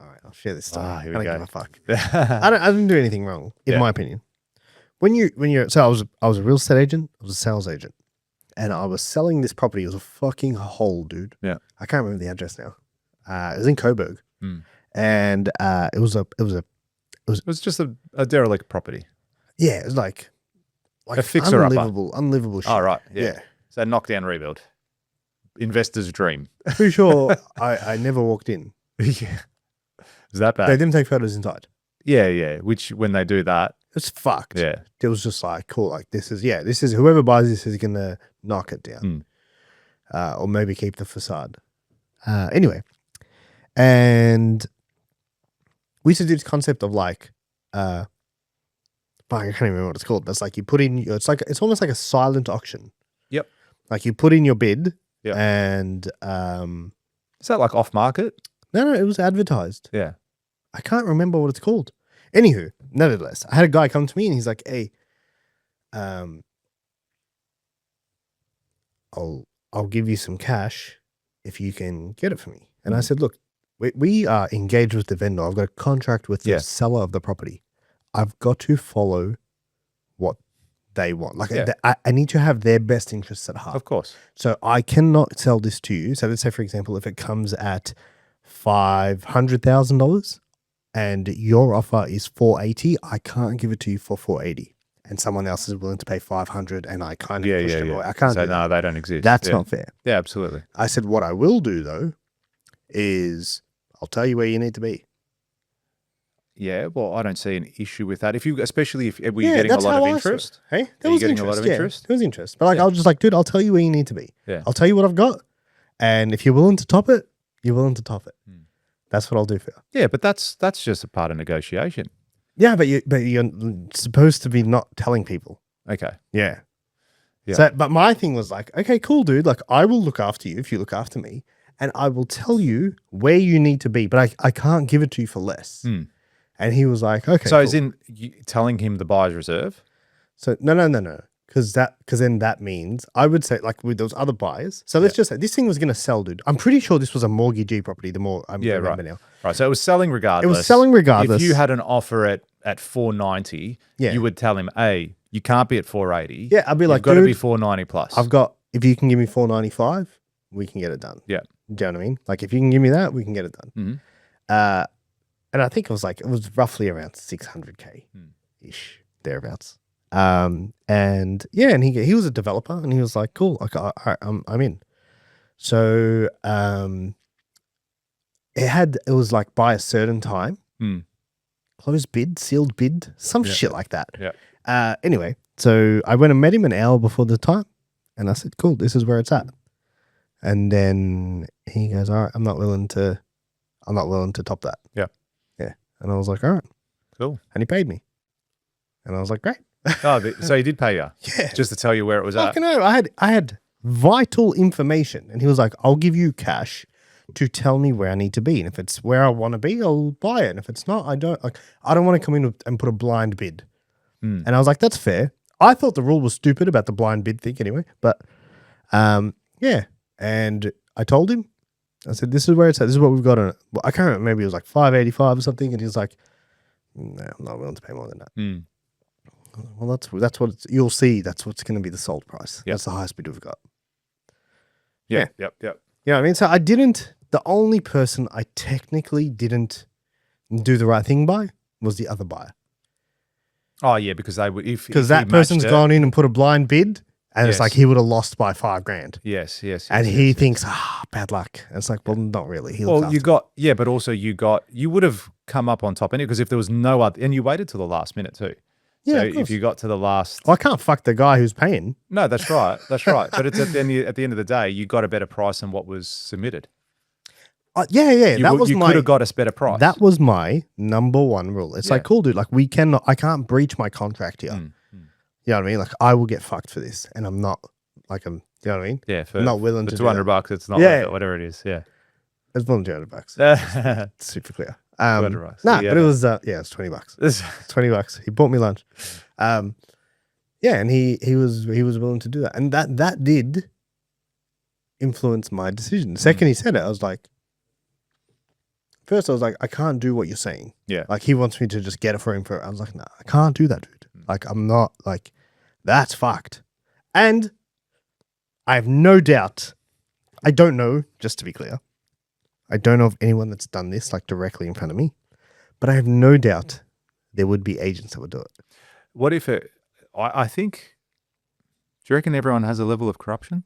Speaker 2: all right, I'll share this story. I don't give a fuck. I didn't do anything wrong, in my opinion. So I was a real estate agent. I was a sales agent, and I was selling this property. It was a fucking hole, dude.
Speaker 1: Yeah,
Speaker 2: I can't remember the address now. It was in Coburg, and it was
Speaker 1: just a derelict property.
Speaker 2: Yeah, it was like
Speaker 1: a fixer-upper.
Speaker 2: Unlivable shit.
Speaker 1: Oh, right.
Speaker 2: Yeah.
Speaker 1: So knockdown rebuild. Investor's dream.
Speaker 2: Pretty sure I never walked in.
Speaker 1: Yeah. Is that
Speaker 2: They
Speaker 1: bad?
Speaker 2: didn't take photos inside.
Speaker 1: Yeah. Which when they do that,
Speaker 2: It's fucked.
Speaker 1: yeah.
Speaker 2: It was just like, cool, like this is whoever buys this is gonna knock it down. Or maybe keep the facade. Anyway. And we used to do this concept of like I can't even remember what it's called, but it's like you put in it's almost like a silent auction.
Speaker 1: Yep.
Speaker 2: Like you put in your bid
Speaker 1: Yep.
Speaker 2: and
Speaker 1: Is that like off market?
Speaker 2: no, it was advertised.
Speaker 1: Yeah.
Speaker 2: I can't remember what it's called. Anywho, nevertheless, I had a guy come to me and he's like, "Hey, I'll give you some cash if you can get it for me." And I said, "Look, we are engaged with the vendor. I've got a contract with the seller of the property. I've got to follow what they want. Like I need to have their best interests at heart.
Speaker 1: Of course.
Speaker 2: So I cannot sell this to you. So let's say, for example, if it comes at $500,000 and your offer is $480, I can't give it to you for $480. And someone else is willing to pay $500 and I kind of push them away. I can't
Speaker 1: so
Speaker 2: do that.
Speaker 1: no, they don't exist.
Speaker 2: That's not fair.
Speaker 1: Yeah, absolutely.
Speaker 2: I said, what I will do though is I'll tell you where you need to be.
Speaker 1: Yeah, well, I don't see an issue with that. Especially if were you getting a lot of interest?
Speaker 2: Hey,
Speaker 1: Are you getting a lot of interest?
Speaker 2: There was interest. But like, I was just like, dude, I'll tell you where you need to be.
Speaker 1: Yeah.
Speaker 2: I'll tell you what I've got. And if you're willing to top it, you're willing to top it. That's what I'll do for you.
Speaker 1: Yeah, but that's just a part of negotiation.
Speaker 2: Yeah, but you're supposed to be not telling people.
Speaker 1: Okay.
Speaker 2: Yeah.
Speaker 1: Yeah.
Speaker 2: So, but my thing was like, okay, cool, dude. Like, I will look after you if you look after me, and I will tell you where you need to be, but I can't give it to you for less. And he was like, okay.
Speaker 1: So,
Speaker 2: cool.
Speaker 1: as in you telling him the buyer's reserve?
Speaker 2: So no. Because then that means I would say like with those other buyers. So let's just say this thing was going to sell, dude. I'm pretty sure this was a mortgagee property. The more I remember now.
Speaker 1: Right. So it was selling regardless.
Speaker 2: It was selling regardless.
Speaker 1: If you had an offer at 490, you would tell him, "Hey, you can't be at 480.
Speaker 2: Yeah, I'd be like,
Speaker 1: you've got to
Speaker 2: dude,
Speaker 1: be 490 plus.
Speaker 2: if you can give me 495, we can get it done.
Speaker 1: Yeah.
Speaker 2: Do you know what I mean? Like if you can give me that, we can get it done.
Speaker 1: Mm-hmm.
Speaker 2: And I think it was roughly around 600K ish thereabouts. And he was a developer and he was like, cool, like I'm in. So it was like by a certain time, closed bid, sealed bid, some shit like that.
Speaker 1: Yeah.
Speaker 2: Anyway, so I went and met him an hour before the time and I said, cool, this is where it's at. And then he goes, all right, I'm not willing to top that.
Speaker 1: Yeah.
Speaker 2: Yeah. And I was like, all right.
Speaker 1: Cool.
Speaker 2: And he paid me. And I was like, great.
Speaker 1: So he did pay you?
Speaker 2: Yeah.
Speaker 1: Just to tell you where it was at?
Speaker 2: Fucking hell, I had vital information. And he was like, I'll give you cash to tell me where I need to be. And if it's where I want to be, I'll buy it. And if it's not, I don't want to come in and put a blind bid. And I was like, that's fair. I thought the rule was stupid about the blind bid thing anyway. But yeah. And I told him, I said, this is where it's at. This is what we've got on it. Well, I can't remember. Maybe it was like 585 or something. And he was like, no, I'm not willing to pay more than that. Well, that's what you'll see. That's what's going to be the sold price. That's the highest bid we've got.
Speaker 1: Yeah. Yep.
Speaker 2: You know what I mean? So the only person I technically didn't do the right thing by was the other buyer.
Speaker 1: Oh, yeah, because they would,
Speaker 2: because that person's gone in and put a blind bid and it's like he would have lost by $5,000.
Speaker 1: Yes.
Speaker 2: And he thinks, bad luck. And it's like, well, not really.
Speaker 1: But also you would have come up on top anyway, because if there was no other, and you waited till the last minute too.
Speaker 2: Yeah,
Speaker 1: so if you got to the last,
Speaker 2: I can't fuck the guy who's paying.
Speaker 1: No, that's right. But it's at the end of the day, you got a better price than what was submitted.
Speaker 2: Yeah.
Speaker 1: You could have got us better price.
Speaker 2: That was my number one rule. It's like, cool, dude. Like I can't breach my contract here. You know what I mean? Like I will get fucked for this, and I'm not like you know what I mean?
Speaker 1: Yeah,
Speaker 2: I'm not willing to
Speaker 1: $200. It's not worth it, whatever it is. Yeah,
Speaker 2: it's more than $200. Super clear. But it was it's $20. It's $20. He bought me lunch. And he was willing to do that, and that did influence my decision. The second he said it, I was like, first I was like, I can't do what you're saying.
Speaker 1: Yeah,
Speaker 2: like he wants me to just get it for him. I was like, no, I can't do that, dude. Like I'm not like that's fucked. And I have no doubt. I don't know. Just to be clear. I don't know of anyone that's done this like directly in front of me, but I have no doubt there would be agents that would do it.
Speaker 1: What if I think you reckon everyone has a level of corruption?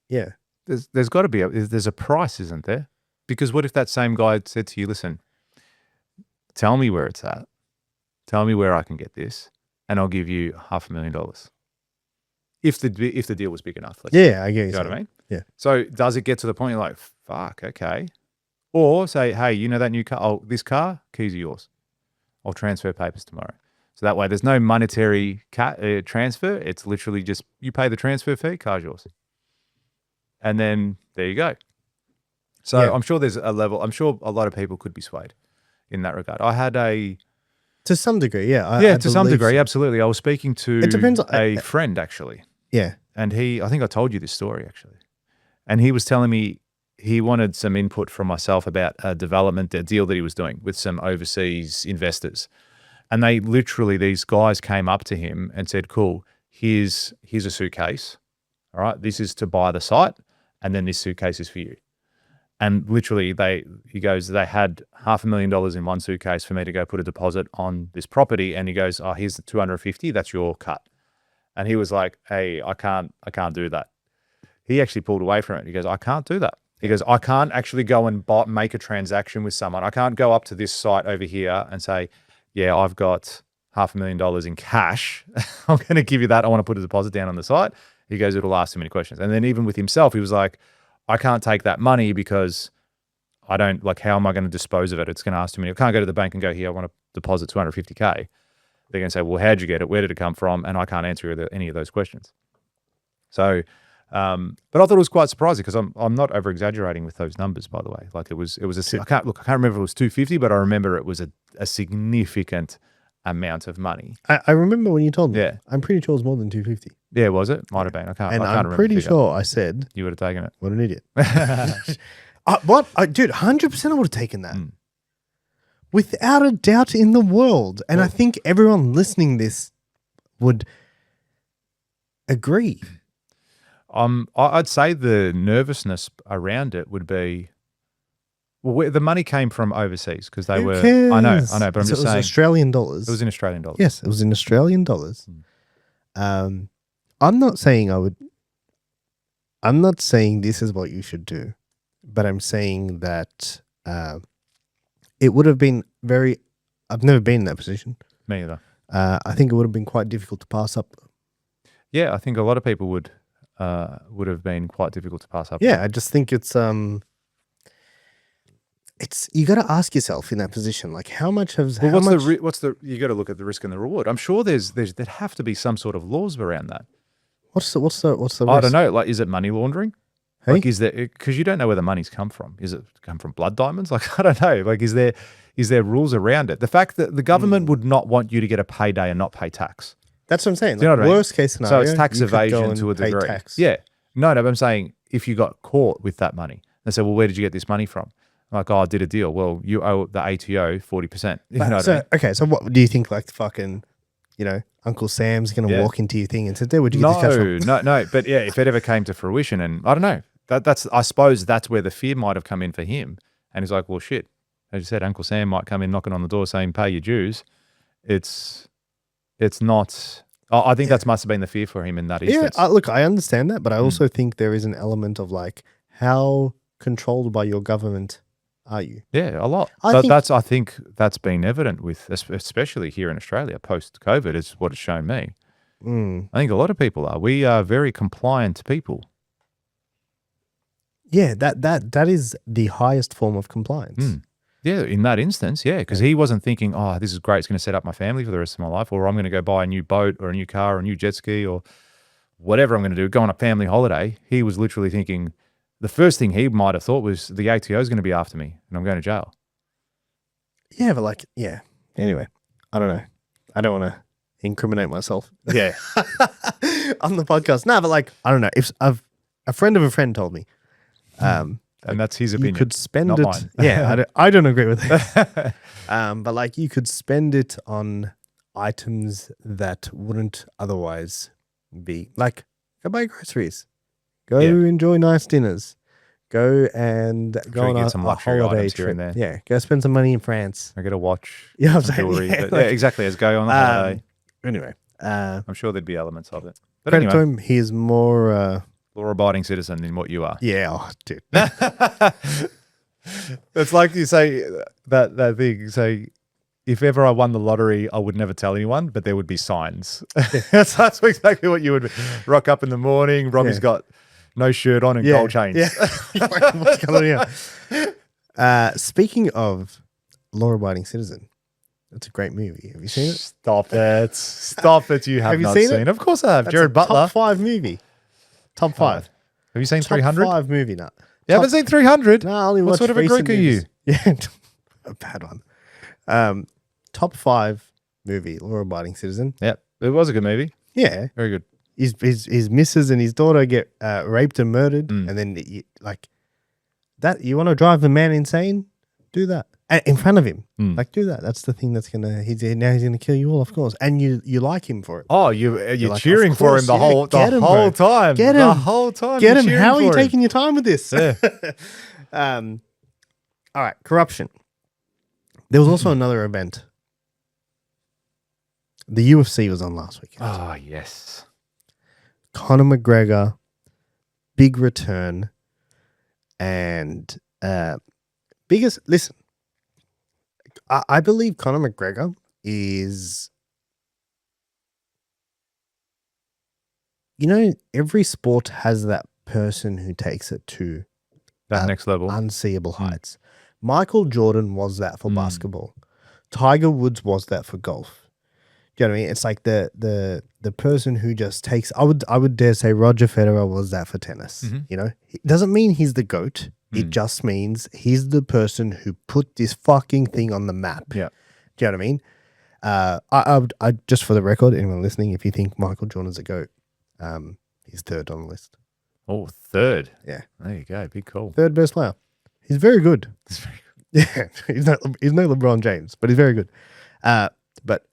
Speaker 2: Yeah.
Speaker 1: There's got to be there's a price, isn't there? Because what if that same guy said to you, listen, tell me where it's at. Tell me where I can get this, and I'll give you $500,000. If the deal was big enough.
Speaker 2: Yeah, I get
Speaker 1: you know what I mean?
Speaker 2: Yeah.
Speaker 1: So does it get to the point you're like, fuck, okay. Or say, hey, you know that new car? Oh, this car, keys are yours. I'll transfer papers tomorrow. So that way there's no monetary transfer. It's literally just you pay the transfer fee, car's yours. And then there you go. So
Speaker 2: Yeah.
Speaker 1: I'm sure there's a level. I'm sure a lot of people could be swayed in that regard. I had
Speaker 2: to some degree, yeah.
Speaker 1: To some degree, absolutely. I was speaking to
Speaker 2: It depends
Speaker 1: a friend actually.
Speaker 2: Yeah.
Speaker 1: And I think I told you this story actually. And he was telling me he wanted some input from myself about a deal that he was doing with some overseas investors. And these guys came up to him and said, cool, here's a suitcase. All right, this is to buy the site. And then this suitcase is for you. And literally he goes, they had $500,000 in one suitcase for me to go put a deposit on this property. And he goes, oh, here's the 250, that's your cut. And he was like, hey, I can't do that. He actually pulled away from it. He goes, I can't do that. He goes, I can't actually go and make a transaction with someone. I can't go up to this site over here and say, yeah, I've got $500,000 in cash. I'm going to give you that. I want to put a deposit down on the site. He goes, it'll ask too many questions. And then even with himself, he was like, I can't take that money because I don't, how am I going to dispose of it? It's going to ask too many. I can't go to the bank and go, here, I want to deposit 250K. They're going to say, well, how'd you get it? Where did it come from? And I can't answer any of those questions. So, but I thought it was quite surprising because I'm not over exaggerating with those numbers, by the way. I can't remember if it was 250, but I remember it was a significant amount of money.
Speaker 2: I remember when you told me.
Speaker 1: Yeah.
Speaker 2: I'm pretty sure it was more than 250.
Speaker 1: Yeah, was it? Might have been. I can't remember.
Speaker 2: I'm pretty sure I said
Speaker 1: you would have taken it.
Speaker 2: What an idiot. Dude, 100% I would have taken that. Without a doubt in the world. And I think everyone listening this would agree.
Speaker 1: I'd say the nervousness around it would be, the money came from overseas because they were.
Speaker 2: Cares?
Speaker 1: I know, but I'm just saying.
Speaker 2: It was Australian dollars.
Speaker 1: It was in Australian dollars.
Speaker 2: Yes, it was in Australian dollars. I'm not saying I'm not saying this is what you should do, but I'm saying that it would have been I've never been in that position.
Speaker 1: Me either.
Speaker 2: I think it would have been quite difficult to pass up.
Speaker 1: Yeah, I think a lot of people would have been quite difficult to pass up.
Speaker 2: Yeah, I just think it's you got to ask yourself in that position, how much has
Speaker 1: you got to look at the risk and the reward. I'm sure there'd have to be some sort of laws around that.
Speaker 2: What's the risk?
Speaker 1: I don't know. Is it money laundering?
Speaker 2: Hey?
Speaker 1: Is there, because you don't know where the money's come from. Is it come from blood diamonds? I don't know. Is there rules around it? The fact that the government would not want you to get a payday and not pay tax.
Speaker 2: That's what I'm saying.
Speaker 1: Do you know what I mean?
Speaker 2: Worst case scenario.
Speaker 1: So it's tax evasion to a degree.
Speaker 2: Tax.
Speaker 1: Yeah. No, but I'm saying if you got caught with that money, they say, well, where did you get this money from? I did a deal. Well, you owe the ATO 40%. You know what I mean?
Speaker 2: Okay, so what do you think? Fucking, Uncle Sam's going to walk into your thing and say, "There, where'd you get this cash from?"
Speaker 1: No. But yeah, if it ever came to fruition, and I don't know, I suppose that's where the fear might have come in for him. And he's like, well, shit. As you said, Uncle Sam might come in knocking on the door saying, "Pay your dues." It's not. I think that must have been the fear for him in that instance.
Speaker 2: Yeah, look, I understand that, but I also think there is an element of how controlled by your government are you?
Speaker 1: Yeah, a lot. I think that's been evident with, especially here in Australia post COVID, is what it's shown me. I think a lot of people are. We are very compliant people.
Speaker 2: Yeah, that is the highest form of compliance.
Speaker 1: Yeah, in that instance, yeah, because he wasn't thinking, oh, this is great, it's going to set up my family for the rest of my life, or I'm going to go buy a new boat or a new car or a new jet ski or whatever I'm going to do, go on a family holiday. He was literally thinking, the first thing he might have thought was the ATO is going to be after me and I'm going to jail. Yeah,
Speaker 2: but anyway, I don't know. I don't want to incriminate myself.
Speaker 1: Yeah.
Speaker 2: On the podcast. No, but I don't know. If a friend of a friend told me,
Speaker 1: and that's his opinion.
Speaker 2: You could spend
Speaker 1: not
Speaker 2: it.
Speaker 1: Mine.
Speaker 2: Yeah, I don't agree with it. But you could spend it on items that wouldn't otherwise be go buy groceries, go enjoy nice dinners, go on a holiday trip.
Speaker 1: There.
Speaker 2: Yeah, go spend some money in France.
Speaker 1: I get a watch.
Speaker 2: Yeah,
Speaker 1: jewelry. Yeah, exactly. Let's go on a holiday.
Speaker 2: Anyway,
Speaker 1: I'm sure there'd be elements of it. But
Speaker 2: credit to
Speaker 1: anyway,
Speaker 2: him. He is more.
Speaker 1: law-abiding citizen in what you are.
Speaker 2: Yeah, oh, dude.
Speaker 1: It's like you say that thing. You say, if ever I won the lottery, I would never tell anyone, but there would be signs. That's exactly what you would rock up in the morning. Robbie's
Speaker 2: Yeah.
Speaker 1: got no shirt on and gold chains.
Speaker 2: Yeah. What's going on here? Speaking of law-abiding citizen, that's a great movie. Have you seen it?
Speaker 1: Stop it. Stop it. You have
Speaker 2: Have you
Speaker 1: not
Speaker 2: seen
Speaker 1: seen
Speaker 2: it?
Speaker 1: Of course I have.
Speaker 2: That's
Speaker 1: Jared
Speaker 2: a
Speaker 1: Butler.
Speaker 2: top 5 movie. Top 5.
Speaker 1: Have you seen
Speaker 2: Top
Speaker 1: 300?
Speaker 2: 5 movie. No.
Speaker 1: You haven't seen 300?
Speaker 2: No, I only
Speaker 1: What
Speaker 2: watched
Speaker 1: sort of a
Speaker 2: recent
Speaker 1: Greek are you?
Speaker 2: movies. Yeah, a bad one. Top 5 movie, law-abiding citizen.
Speaker 1: Yep. It was a good movie.
Speaker 2: Yeah,
Speaker 1: Very good.
Speaker 2: his missus and his daughter get raped and murdered, and then like that. You want to drive the man insane? Do that in front of him. Like do that. That's the thing that's gonna. He's gonna kill you all, of course, and you like him for it.
Speaker 1: Oh, you're
Speaker 2: like,
Speaker 1: cheering
Speaker 2: of
Speaker 1: for
Speaker 2: course,
Speaker 1: him the
Speaker 2: yeah,
Speaker 1: whole
Speaker 2: get him, bro.
Speaker 1: time.
Speaker 2: Get
Speaker 1: The
Speaker 2: him.
Speaker 1: whole time.
Speaker 2: Get
Speaker 1: you're
Speaker 2: him.
Speaker 1: cheering
Speaker 2: How are you
Speaker 1: for him.
Speaker 2: taking your time with this?
Speaker 1: Yeah.
Speaker 2: All right, corruption. There was also another event. The UFC was on last weekend.
Speaker 1: Oh, yes.
Speaker 2: Conor McGregor, big return, and biggest. Listen, I believe Conor McGregor is. Every sport has that person who takes it to
Speaker 1: That next level.
Speaker 2: unseeable heights. Michael Jordan was that for basketball. Tiger Woods was that for golf. Do you know what I mean? It's like the person who just takes. I would dare say Roger Federer was that for tennis. It doesn't mean he's the GOAT. It just means he's the person who put this fucking thing on the map.
Speaker 1: Yeah.
Speaker 2: Do you know what I mean? I just for the record, anyone listening, if you think Michael Jordan's a GOAT, he's third on the list.
Speaker 1: Oh, third.
Speaker 2: Yeah,
Speaker 1: There you go. Big call.
Speaker 2: third best player. He's very good. Yeah, he's no LeBron James, but he's very good. But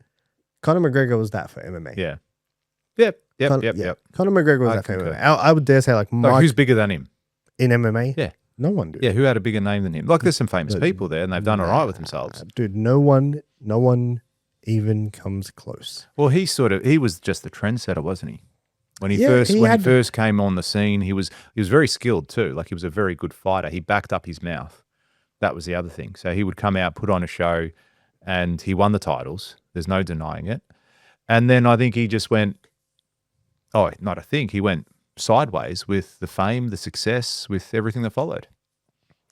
Speaker 2: Conor McGregor was that for MMA.
Speaker 1: Yeah. Yep.
Speaker 2: Conor McGregor was
Speaker 1: I
Speaker 2: that for
Speaker 1: concur.
Speaker 2: MMA. I would dare say like
Speaker 1: Like, who's bigger than him?
Speaker 2: in MMA.
Speaker 1: Yeah.
Speaker 2: No one, dude.
Speaker 1: Yeah, who had a bigger name than him? Like, there's some famous people there, and they've done all right with themselves.
Speaker 2: Dude, no one even comes close.
Speaker 1: Well, he was just the trendsetter, wasn't he? When he
Speaker 2: Yeah,
Speaker 1: first came on the scene, he was very skilled too. Like, he was a very good fighter. He backed up his mouth. That was the other thing. So he would come out, put on a show, and he won the titles. There's no denying it. And then I think he just went, he went sideways with the fame, the success, with everything that followed.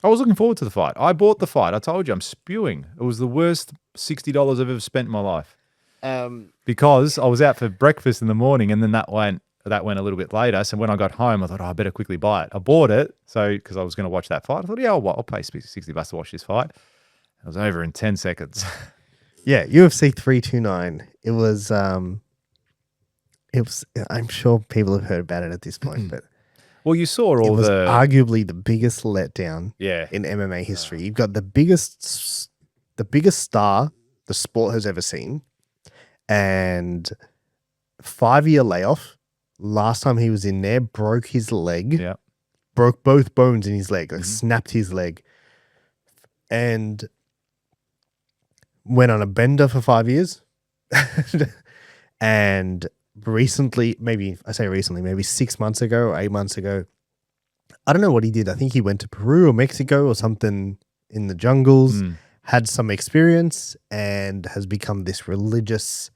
Speaker 1: I was looking forward to the fight. I bought the fight. I told you, I'm spewing. It was the worst $60 I've ever spent in my life. Because I was out for breakfast in the morning, and then that went a little bit later. So when I got home, I thought, I better quickly buy it. I bought it because I was going to watch that fight. I thought, yeah, I'll pay $60 to watch this fight. It was over in 10 seconds.
Speaker 2: Yeah, UFC 329. It was. I'm sure people have heard about it at this point, but
Speaker 1: Well, you saw
Speaker 2: it
Speaker 1: all
Speaker 2: was
Speaker 1: the
Speaker 2: arguably the biggest letdown
Speaker 1: yeah.
Speaker 2: in MMA history. You've got the biggest star the sport has ever seen, and 5-year layoff. Last time he was in there, broke his leg.
Speaker 1: Yeah.
Speaker 2: Broke both bones in his leg, like snapped his leg, and went on a bender for 5 years. And recently, maybe 6 months ago or 8 months ago, I don't know what he did. I think he went to Peru or Mexico or something in the jungles, had some experience, and has become this religious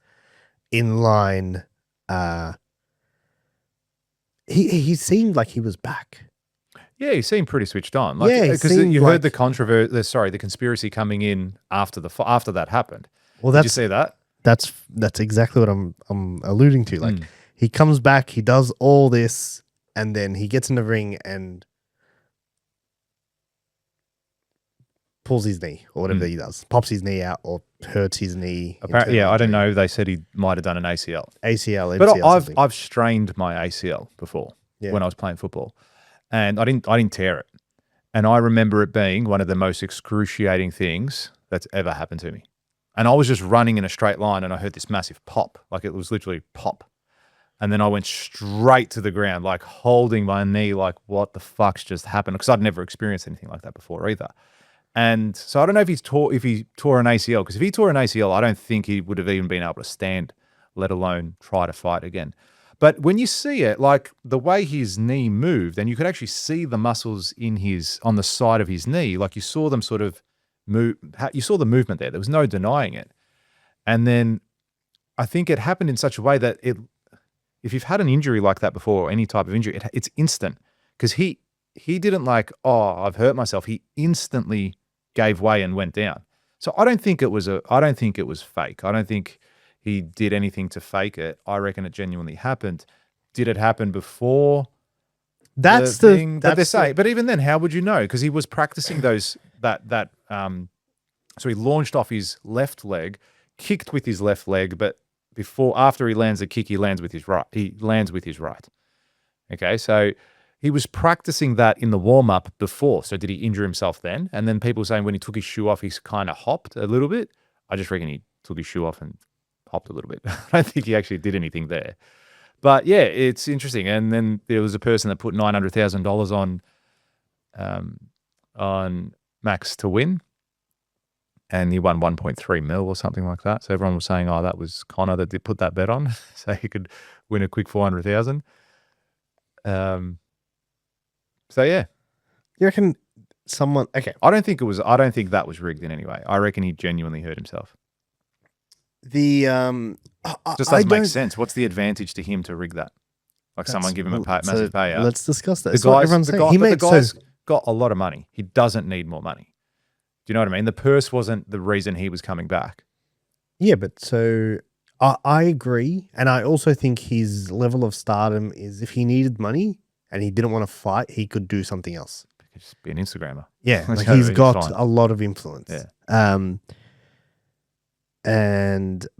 Speaker 2: inline. He seemed like he was back.
Speaker 1: Yeah, he seemed pretty switched on. Like,
Speaker 2: Yeah, he
Speaker 1: because
Speaker 2: seemed
Speaker 1: you
Speaker 2: like-
Speaker 1: heard the conspiracy coming in after that happened.
Speaker 2: Well,
Speaker 1: Did you see that?
Speaker 2: That's exactly what I'm alluding to. Like he comes back, he does all this, and then he gets in the ring and pulls his knee or whatever he does, pops his knee out or hurts his knee.
Speaker 1: Apparently, yeah, I don't know. They said he might have done an ACL.
Speaker 2: ACL,
Speaker 1: But
Speaker 2: MCL, something.
Speaker 1: I've strained my ACL before when I was playing football, and I didn't tear it. And I remember it being one of the most excruciating things that's ever happened to me. And I was just running in a straight line, and I heard this massive pop, like it was literally pop. And then I went straight to the ground, like holding my knee, like what the fuck's just happened? Because I'd never experienced anything like that before either. And so I don't know if he tore an ACL, because if he tore an ACL, I don't think he would have even been able to stand, let alone try to fight again. But when you see it, like the way his knee moved, and you could actually see the muscles on the side of his knee, like you saw them sort of move. You saw the movement there. There was no denying it. And then I think it happened in such a way that if you've had an injury like that before, or any type of injury, it's instant, because he didn't like, oh, I've hurt myself. He instantly gave way and went down. So I don't think it was fake. I don't think he did anything to fake it. I reckon it genuinely happened. Did it happen before?
Speaker 2: That's
Speaker 1: the
Speaker 2: the
Speaker 1: thing that they're saying. But even then, how would you know? Because he was practicing so he launched off his left leg, kicked with his left leg, but after he lands the kick, he lands with his right. Okay, so he was practicing that in the warm-up before. So did he injure himself then? And then people saying when he took his shoe off, he's kind of hopped a little bit. I just reckon he took his shoe off and hopped a little bit. I don't think he actually did anything there. But yeah, it's interesting. And then there was a person that put $900,000 on Max to win, and he won 1.3 mil or something like that. So everyone was saying, oh, that was Connor that did put that bet on, so he could win a quick 400,000. So yeah,
Speaker 2: You reckon someone? Okay,
Speaker 1: I don't think that was rigged in any way. I reckon he genuinely hurt himself.
Speaker 2: the
Speaker 1: Just doesn't make sense. What's the advantage to him to rig that? Like someone give him a massive payout.
Speaker 2: Let's discuss that.
Speaker 1: The
Speaker 2: It's what everyone's saying.
Speaker 1: the guy's got a lot of money. He doesn't need more money. Do you know what I mean? The purse wasn't the reason he was coming back.
Speaker 2: Yeah, but so I agree, and I also think his level of stardom is if he needed money and he didn't want to fight, he could do something else.
Speaker 1: He could just be an Instagrammer.
Speaker 2: Yeah,
Speaker 1: That's
Speaker 2: like
Speaker 1: gotta
Speaker 2: he's
Speaker 1: be
Speaker 2: got
Speaker 1: fine.
Speaker 2: a lot of influence.
Speaker 1: Yeah.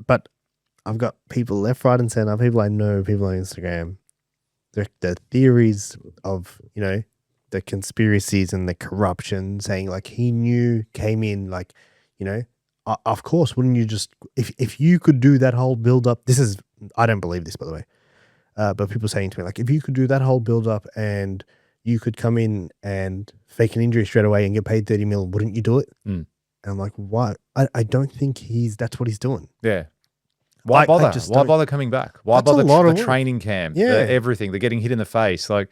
Speaker 2: But I've got people left, right, and center. People I know, people on Instagram. The theories of the conspiracies and the corruption, saying like he came in like of course, wouldn't you just if you could do that whole build up? I don't believe this, by the way, but people saying to me like if you could do that whole build up and you could come in and fake an injury straight away and get paid 30 mil, wouldn't you do it?
Speaker 1: Mm.
Speaker 2: And I'm like, why? I don't think that's what he's doing.
Speaker 1: Yeah. Why bother? Why
Speaker 2: don't-
Speaker 1: bother coming back? Why
Speaker 2: That's a
Speaker 1: bother
Speaker 2: lot of
Speaker 1: the
Speaker 2: work.
Speaker 1: training camp?
Speaker 2: Yeah.
Speaker 1: Everything. They're getting hit in the face. Like,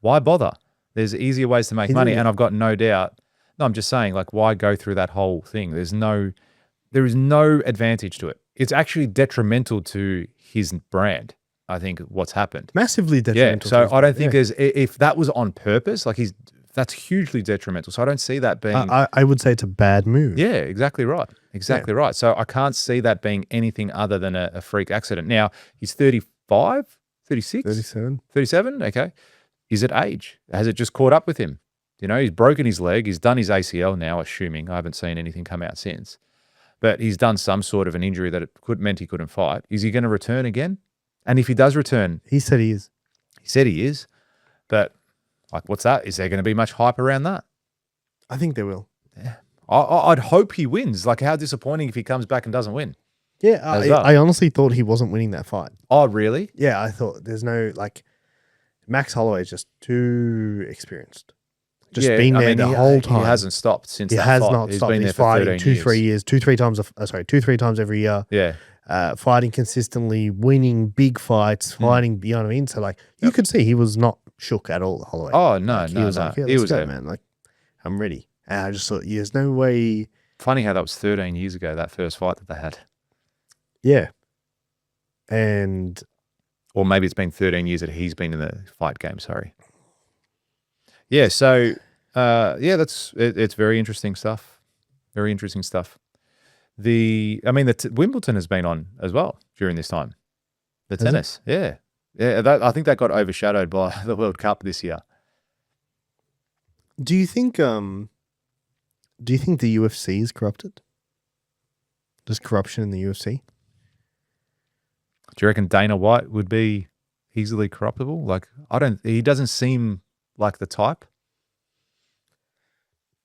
Speaker 1: why bother? There's easier ways to make
Speaker 2: He
Speaker 1: money,
Speaker 2: did it.
Speaker 1: and I've got no doubt. No, I'm just saying, like, why go through that whole thing? There is no advantage to it. It's actually detrimental to his brand. I think what's happened.
Speaker 2: Massively
Speaker 1: Yeah.
Speaker 2: detrimental.
Speaker 1: So
Speaker 2: to
Speaker 1: I don't think if that was on purpose, like that's hugely detrimental. So I don't see that being.
Speaker 2: I would say it's a bad move.
Speaker 1: Yeah, exactly right. Exactly right. So I can't see that being anything other than a freak accident. Now, he's 35, 36,
Speaker 2: 37.
Speaker 1: 37. Okay. Is it age? Has it just caught up with him? He's broken his leg. He's done his ACL now, assuming. I haven't seen anything come out since. But he's done some sort of an injury that meant he couldn't fight. Is he going to return again? And if he does return,
Speaker 2: He said he is.
Speaker 1: he said he is. But like, what's that? Is there going to be much hype around that?
Speaker 2: I think they will.
Speaker 1: I'd hope he wins. Like, how disappointing if he comes back and doesn't win.
Speaker 2: Yeah,
Speaker 1: As well.
Speaker 2: I honestly thought he wasn't winning that fight.
Speaker 1: Oh, really?
Speaker 2: Yeah, I thought there's no Max Holloway is just too experienced. Just been there the whole time.
Speaker 1: He hasn't stopped since
Speaker 2: He
Speaker 1: that
Speaker 2: has
Speaker 1: fight.
Speaker 2: not
Speaker 1: He's
Speaker 2: stopped.
Speaker 1: been
Speaker 2: He's
Speaker 1: there for
Speaker 2: fighting
Speaker 1: 13
Speaker 2: 2-3 years, 2-3 times every year.
Speaker 1: Yeah.
Speaker 2: Fighting consistently, winning big fights, fighting. You know what I mean? So you could see he was not shook at all. Holloway.
Speaker 1: Oh, no,
Speaker 2: He
Speaker 1: no,
Speaker 2: was
Speaker 1: no.
Speaker 2: like, yeah,
Speaker 1: He
Speaker 2: let's
Speaker 1: was
Speaker 2: go,
Speaker 1: there.
Speaker 2: man. Like, I'm ready. And I just thought, there's no way.
Speaker 1: Funny how that was 13 years ago, that first fight that they had.
Speaker 2: Yeah. And
Speaker 1: Or maybe it's been 13 years that he's been in the fight game, sorry. Yeah, so, it's very interesting stuff. Very interesting stuff. Wimbledon has been on as well during this time. The
Speaker 2: Has it?
Speaker 1: tennis, yeah. Yeah, I think that got overshadowed by the World Cup this year.
Speaker 2: do you think the UFC is corrupted? There's corruption in the UFC?
Speaker 1: Do you reckon Dana White would be easily corruptible? Like, he doesn't seem like the type.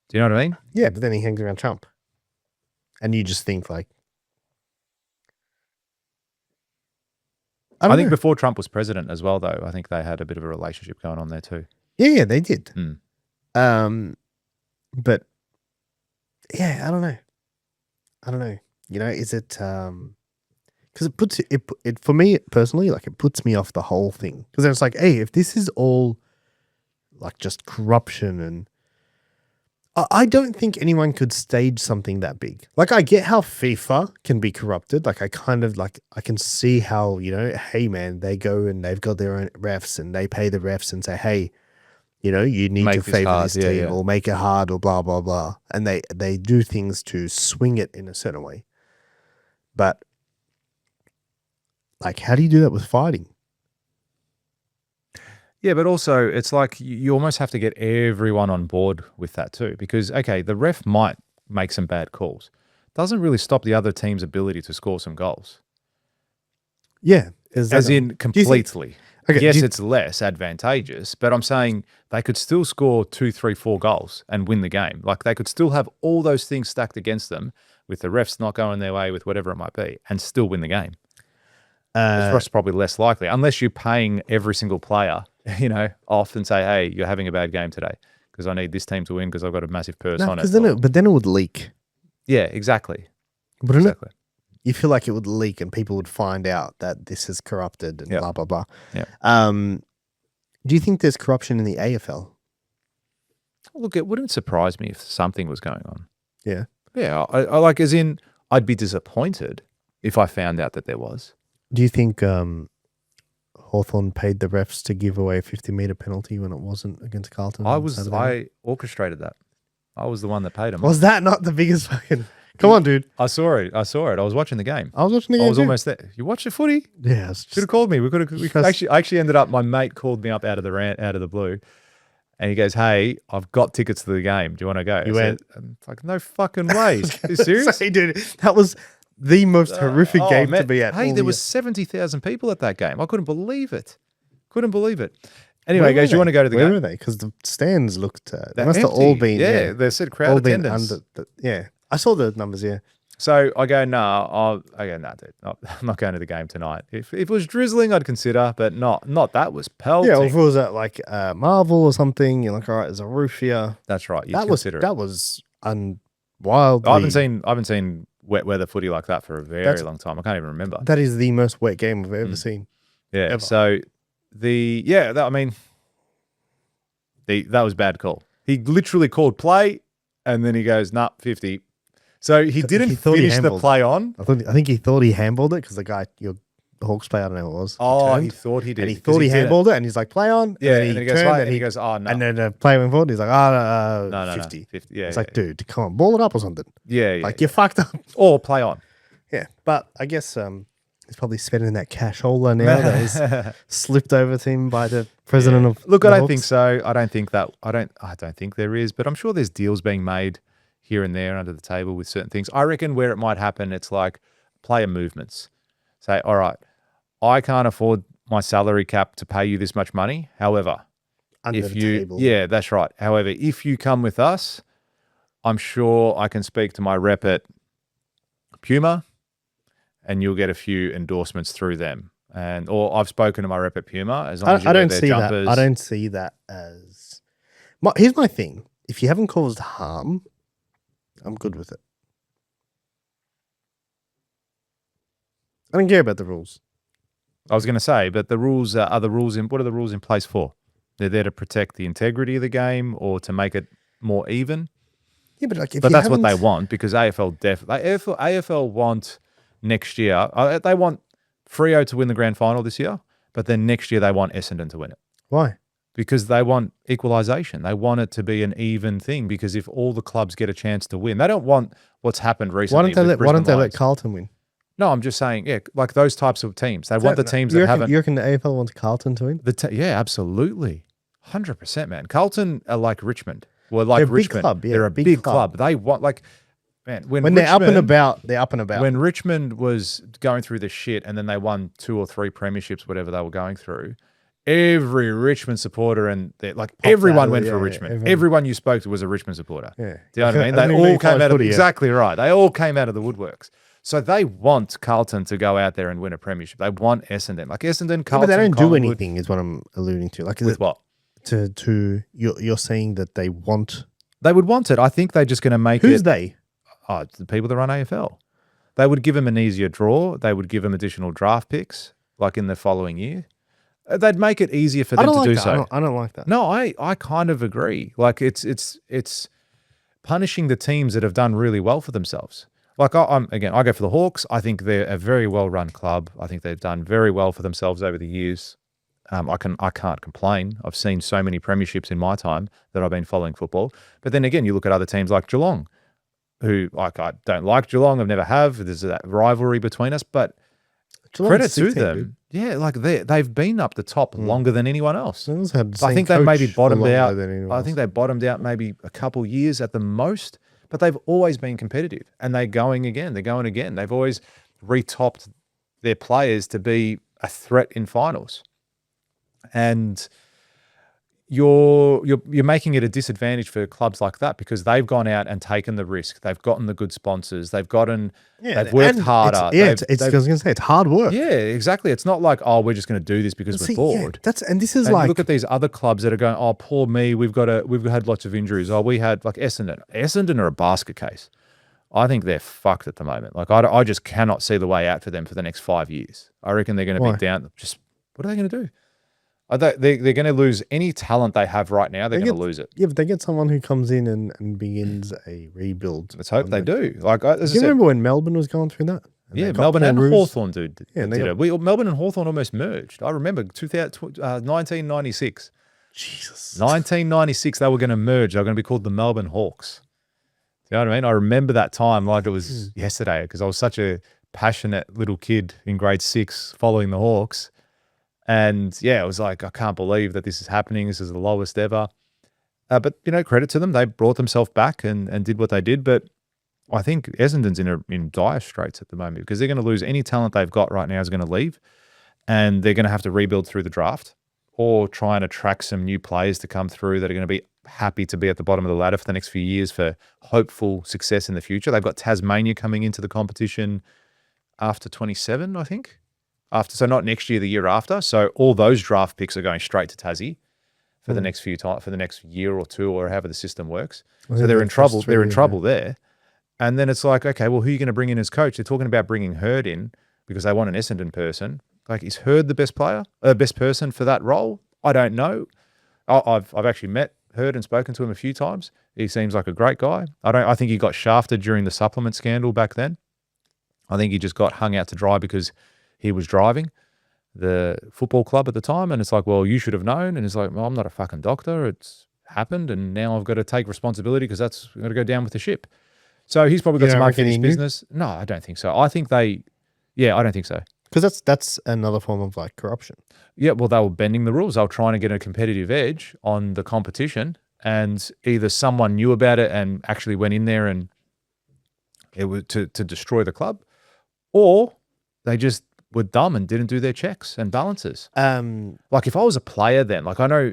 Speaker 1: Do you know what I mean?
Speaker 2: Yeah, but then he hangs around Trump. And you just think
Speaker 1: I think
Speaker 2: know.
Speaker 1: before Trump was president as well, though, I think they had a bit of a relationship going on there too.
Speaker 2: Yeah, they did.
Speaker 1: Mm.
Speaker 2: But yeah, I don't know. Is it because it puts it for me personally, like it puts me off the whole thing. Because it's like, hey, if this is all like just corruption, and I don't think anyone could stage something that big. Like, I get how FIFA can be corrupted. Like, I can see how, hey man, they go and they've got their own refs and they pay the refs and say, hey, you need
Speaker 1: Make
Speaker 2: to
Speaker 1: this
Speaker 2: favor
Speaker 1: hard,
Speaker 2: this
Speaker 1: yeah,
Speaker 2: team
Speaker 1: yeah.
Speaker 2: or make it hard or blah blah blah, and they do things to swing it in a certain way. But like, how do you do that with fighting?
Speaker 1: Yeah, but also it's like you almost have to get everyone on board with that too, because okay, the ref might make some bad calls. Doesn't really stop the other team's ability to score some goals.
Speaker 2: Yeah,
Speaker 1: As in completely.
Speaker 2: Okay,
Speaker 1: Yes, it's less advantageous, but I'm saying they could still score 2, 3, 4 goals and win the game. Like they could still have all those things stacked against them with the refs not going their way with whatever it might be and still win the game. It's probably less likely unless you're paying every single player, off and say, hey, you're having a bad game today because I need this team to win because I've got a massive purse on it.
Speaker 2: But then it would leak.
Speaker 1: Yeah, exactly.
Speaker 2: Wouldn't
Speaker 1: Exactly.
Speaker 2: you feel like it would leak and people would find out that this is corrupted and blah, blah, blah.
Speaker 1: Yeah.
Speaker 2: Do you think there's corruption in the AFL?
Speaker 1: Look, it wouldn't surprise me if something was going on.
Speaker 2: Yeah.
Speaker 1: Yeah, I like as in I'd be disappointed if I found out that there was.
Speaker 2: Do you think Hawthorn paid the refs to give away a 50-meter penalty when it wasn't against Carlton?
Speaker 1: I orchestrated that. I was the one that paid him.
Speaker 2: Was that not the biggest fucking... Come on, dude.
Speaker 1: I saw it. I was watching the game.
Speaker 2: I was watching the game
Speaker 1: I was
Speaker 2: too.
Speaker 1: almost there. You watched the footy?
Speaker 2: Yeah.
Speaker 1: Should have called me. We could have. I actually ended up. My mate called me up out of the blue, and he goes, "Hey, I've got tickets to the game. Do you want to go?"
Speaker 2: You went.
Speaker 1: I'm like, "No fucking way. Are you serious?"
Speaker 2: Say, dude, that was the most horrific game to be at.
Speaker 1: Hey, there was 70,000 people at that game. I couldn't believe it. Anyway, guys, you want to go to the
Speaker 2: Where
Speaker 1: game?
Speaker 2: were they? Because the stands looked. They
Speaker 1: They're
Speaker 2: must have all
Speaker 1: empty.
Speaker 2: been.
Speaker 1: Yeah, they said crowd
Speaker 2: all been
Speaker 1: attendance.
Speaker 2: under. Yeah, I saw the numbers. Yeah.
Speaker 1: So I go, nah, dude, I'm not going to the game tonight. If it was drizzling, I'd consider, but not that was pelting.
Speaker 2: Yeah, if it was at like Marvel or something, you're like, all right, there's a roof here.
Speaker 1: That's right.
Speaker 2: That was wildly.
Speaker 1: I haven't seen wet weather footy like that for a very long time. I can't even remember.
Speaker 2: That is the most wet game I've ever seen.
Speaker 1: Yeah.
Speaker 2: Ever.
Speaker 1: So that was bad call. He literally called play, and then he goes, nah, 50. So he didn't finish the play on.
Speaker 2: I think he thought he handballed it because the guy, your Hawks player, I don't know who it was.
Speaker 1: Oh, he thought he did.
Speaker 2: And he thought he handballed it, and he's like, play on.
Speaker 1: Yeah,
Speaker 2: and
Speaker 1: then he goes,
Speaker 2: turned,
Speaker 1: and he goes, oh, no.
Speaker 2: And then the player went forward, he's like,
Speaker 1: no,
Speaker 2: 50.
Speaker 1: No, 50. Yeah,
Speaker 2: it's like, dude, come on, ball it up or something.
Speaker 1: Yeah.
Speaker 2: Like, you're fucked up.
Speaker 1: Or play on.
Speaker 2: Yeah, but I guess he's probably spending that cash holder now that is slipped over to him by the president of
Speaker 1: Look,
Speaker 2: the
Speaker 1: I don't
Speaker 2: Hawks.
Speaker 1: think so. I don't think there is, but I'm sure there's deals being made here and there under the table with certain things. I reckon where it might happen, it's like player movements. Say, all right, I can't afford my salary cap to pay you this much money. However,
Speaker 2: Under the table.
Speaker 1: Yeah, that's right. However, if you come with us, I'm sure I can speak to my rep at Puma and you'll get a few endorsements through them. Or I've spoken to my rep at Puma as long as you wear their jumpers.
Speaker 2: I don't see that as... Here's my thing. If you haven't caused harm, I'm good with it. I don't care about the rules.
Speaker 1: I was going to say, but the rules what are the rules in place for? They're there to protect the integrity of the game or to make it more even.
Speaker 2: Yeah, but like, if
Speaker 1: but
Speaker 2: you
Speaker 1: that's what they
Speaker 2: haven't-
Speaker 1: want because AFL want next year. They want Freo to win the grand final this year, but then next year they want Essendon to win it.
Speaker 2: Why?
Speaker 1: Because they want equalisation. They want it to be an even thing because if all the clubs get a chance to win, they don't want what's happened recently.
Speaker 2: Why don't they let Carlton win?
Speaker 1: No, I'm just saying, yeah, like those types of teams. They want the teams that haven't.
Speaker 2: You reckon the AFL wants Carlton to win?
Speaker 1: Yeah, absolutely. 100%, man. Carlton are like Richmond. Well, like
Speaker 2: They're a big
Speaker 1: Richmond.
Speaker 2: club, yeah,
Speaker 1: They're a big club. They want, like, man, when
Speaker 2: they're up and about, they're up and about.
Speaker 1: When Richmond was going through the shit and then they won 2 or 3 premierships, whatever they were going through, every Richmond supporter and everyone went for Richmond. Everyone you spoke to was a Richmond supporter.
Speaker 2: Yeah.
Speaker 1: Do you know what I mean? They all came out of exactly right. They all came out of the woodworks. So they want Carlton to go out there and win a premiership. They want Essendon. Like Essendon, Carlton,
Speaker 2: but they don't do
Speaker 1: Collingwood.
Speaker 2: anything is what I'm alluding to. Like
Speaker 1: With what?
Speaker 2: You're saying that they want...
Speaker 1: They would want it. I think they're just going to make
Speaker 2: Who's
Speaker 1: it.
Speaker 2: they?
Speaker 1: Oh, it's the people that run AFL. They would give him an easier draw. They would give him additional draft picks, like in the following year. They'd make it easier for them to do so.
Speaker 2: I don't like that.
Speaker 1: No, I kind of agree. Like it's punishing the teams that have done really well for themselves. Like I go for the Hawks. I think they're a very well run club. I think they've done very well for themselves over the years. I can't complain. I've seen so many premierships in my time that I've been following football. But then again, you look at other teams like Geelong, who like I don't like Geelong. I've never have. There's that rivalry between us, but
Speaker 2: Geelong's
Speaker 1: credit to
Speaker 2: 16,
Speaker 1: them.
Speaker 2: dude.
Speaker 1: Yeah, like they've been up the top longer than anyone else.
Speaker 2: Geelong's had the
Speaker 1: I
Speaker 2: same
Speaker 1: think they maybe
Speaker 2: coach for
Speaker 1: bottomed
Speaker 2: longer
Speaker 1: out.
Speaker 2: than anyone
Speaker 1: I
Speaker 2: else.
Speaker 1: think they bottomed out maybe a couple years at the most, but they've always been competitive, and they're going again. They're going again. They've always retopped their players to be a threat in finals, and you're making it a disadvantage for clubs like that because they've gone out and taken the risk. They've gotten the good sponsors. They've worked harder.
Speaker 2: I was going to say it's hard work.
Speaker 1: Yeah, exactly. It's not like, oh, we're just going to do this because we're bored.
Speaker 2: This is
Speaker 1: And
Speaker 2: like
Speaker 1: look at these other clubs that are going, oh, poor me, we've had lots of injuries. Oh, we had like Essendon. Essendon are a basket case. I think they're fucked at the moment. Like I just cannot see the way out for them for the next 5 years. I reckon they're going to be down. Just what are they going to do? They're going to lose any talent they have right now. They're going to lose it.
Speaker 2: Yeah, but they get someone who comes in and begins a rebuild.
Speaker 1: Let's hope they do. Like,
Speaker 2: do you remember when Melbourne was going through that? And
Speaker 1: yeah,
Speaker 2: they got
Speaker 1: Melbourne and
Speaker 2: Penrose?
Speaker 1: Hawthorn did
Speaker 2: Yeah,
Speaker 1: it. Melbourne and Hawthorn almost merged. I remember 1996.
Speaker 2: Jesus.
Speaker 1: 1996, they were going to merge. They were going to be called the Melbourne Hawks. Do you know what I mean? I remember that time like it was yesterday because I was such a passionate little kid in grade 6 following the Hawks. And yeah, it was like, I can't believe that this is happening. This is the lowest ever. But, credit to them. They brought themselves back and did what they did. But I think Essendon's in dire straits at the moment because they're going to lose any talent they've got right now is going to leave. And they're going to have to rebuild through the draft or try and attract some new players to come through that are going to be happy to be at the bottom of the ladder for the next few years for hopeful success in the future. They've got Tasmania coming into the competition after 27, I think. So not next year, the year after. So all those draft picks are going straight to Tassie for the next for the next year or two, or however the system works. So they're in trouble. They're in trouble there. And then it's like, okay, well, who are you going to bring in as coach? They're talking about bringing Hurd in because they want an Essendon person. Like, is Hurd the best person for that role? I don't know. I've actually met Hurd and spoken to him a few times. He seems like a great guy. I think he got shafted during the supplement scandal back then. I think he just got hung out to dry because he was driving the football club at the time. And it's like, well, you should have known. And it's like, well, I'm not a fucking doctor. It's happened. And now I've got to take responsibility because that's got to go down with the ship. So he's probably got some unfinished business. No, I don't think so. I don't think so.
Speaker 2: Because that's another form of like corruption.
Speaker 1: Yeah, well, they were bending the rules. They were trying to get a competitive edge on the competition. And either someone knew about it and actually went in there and it was to destroy the club, or they just were dumb and didn't do their checks and balances. Like if I was a player then, like I know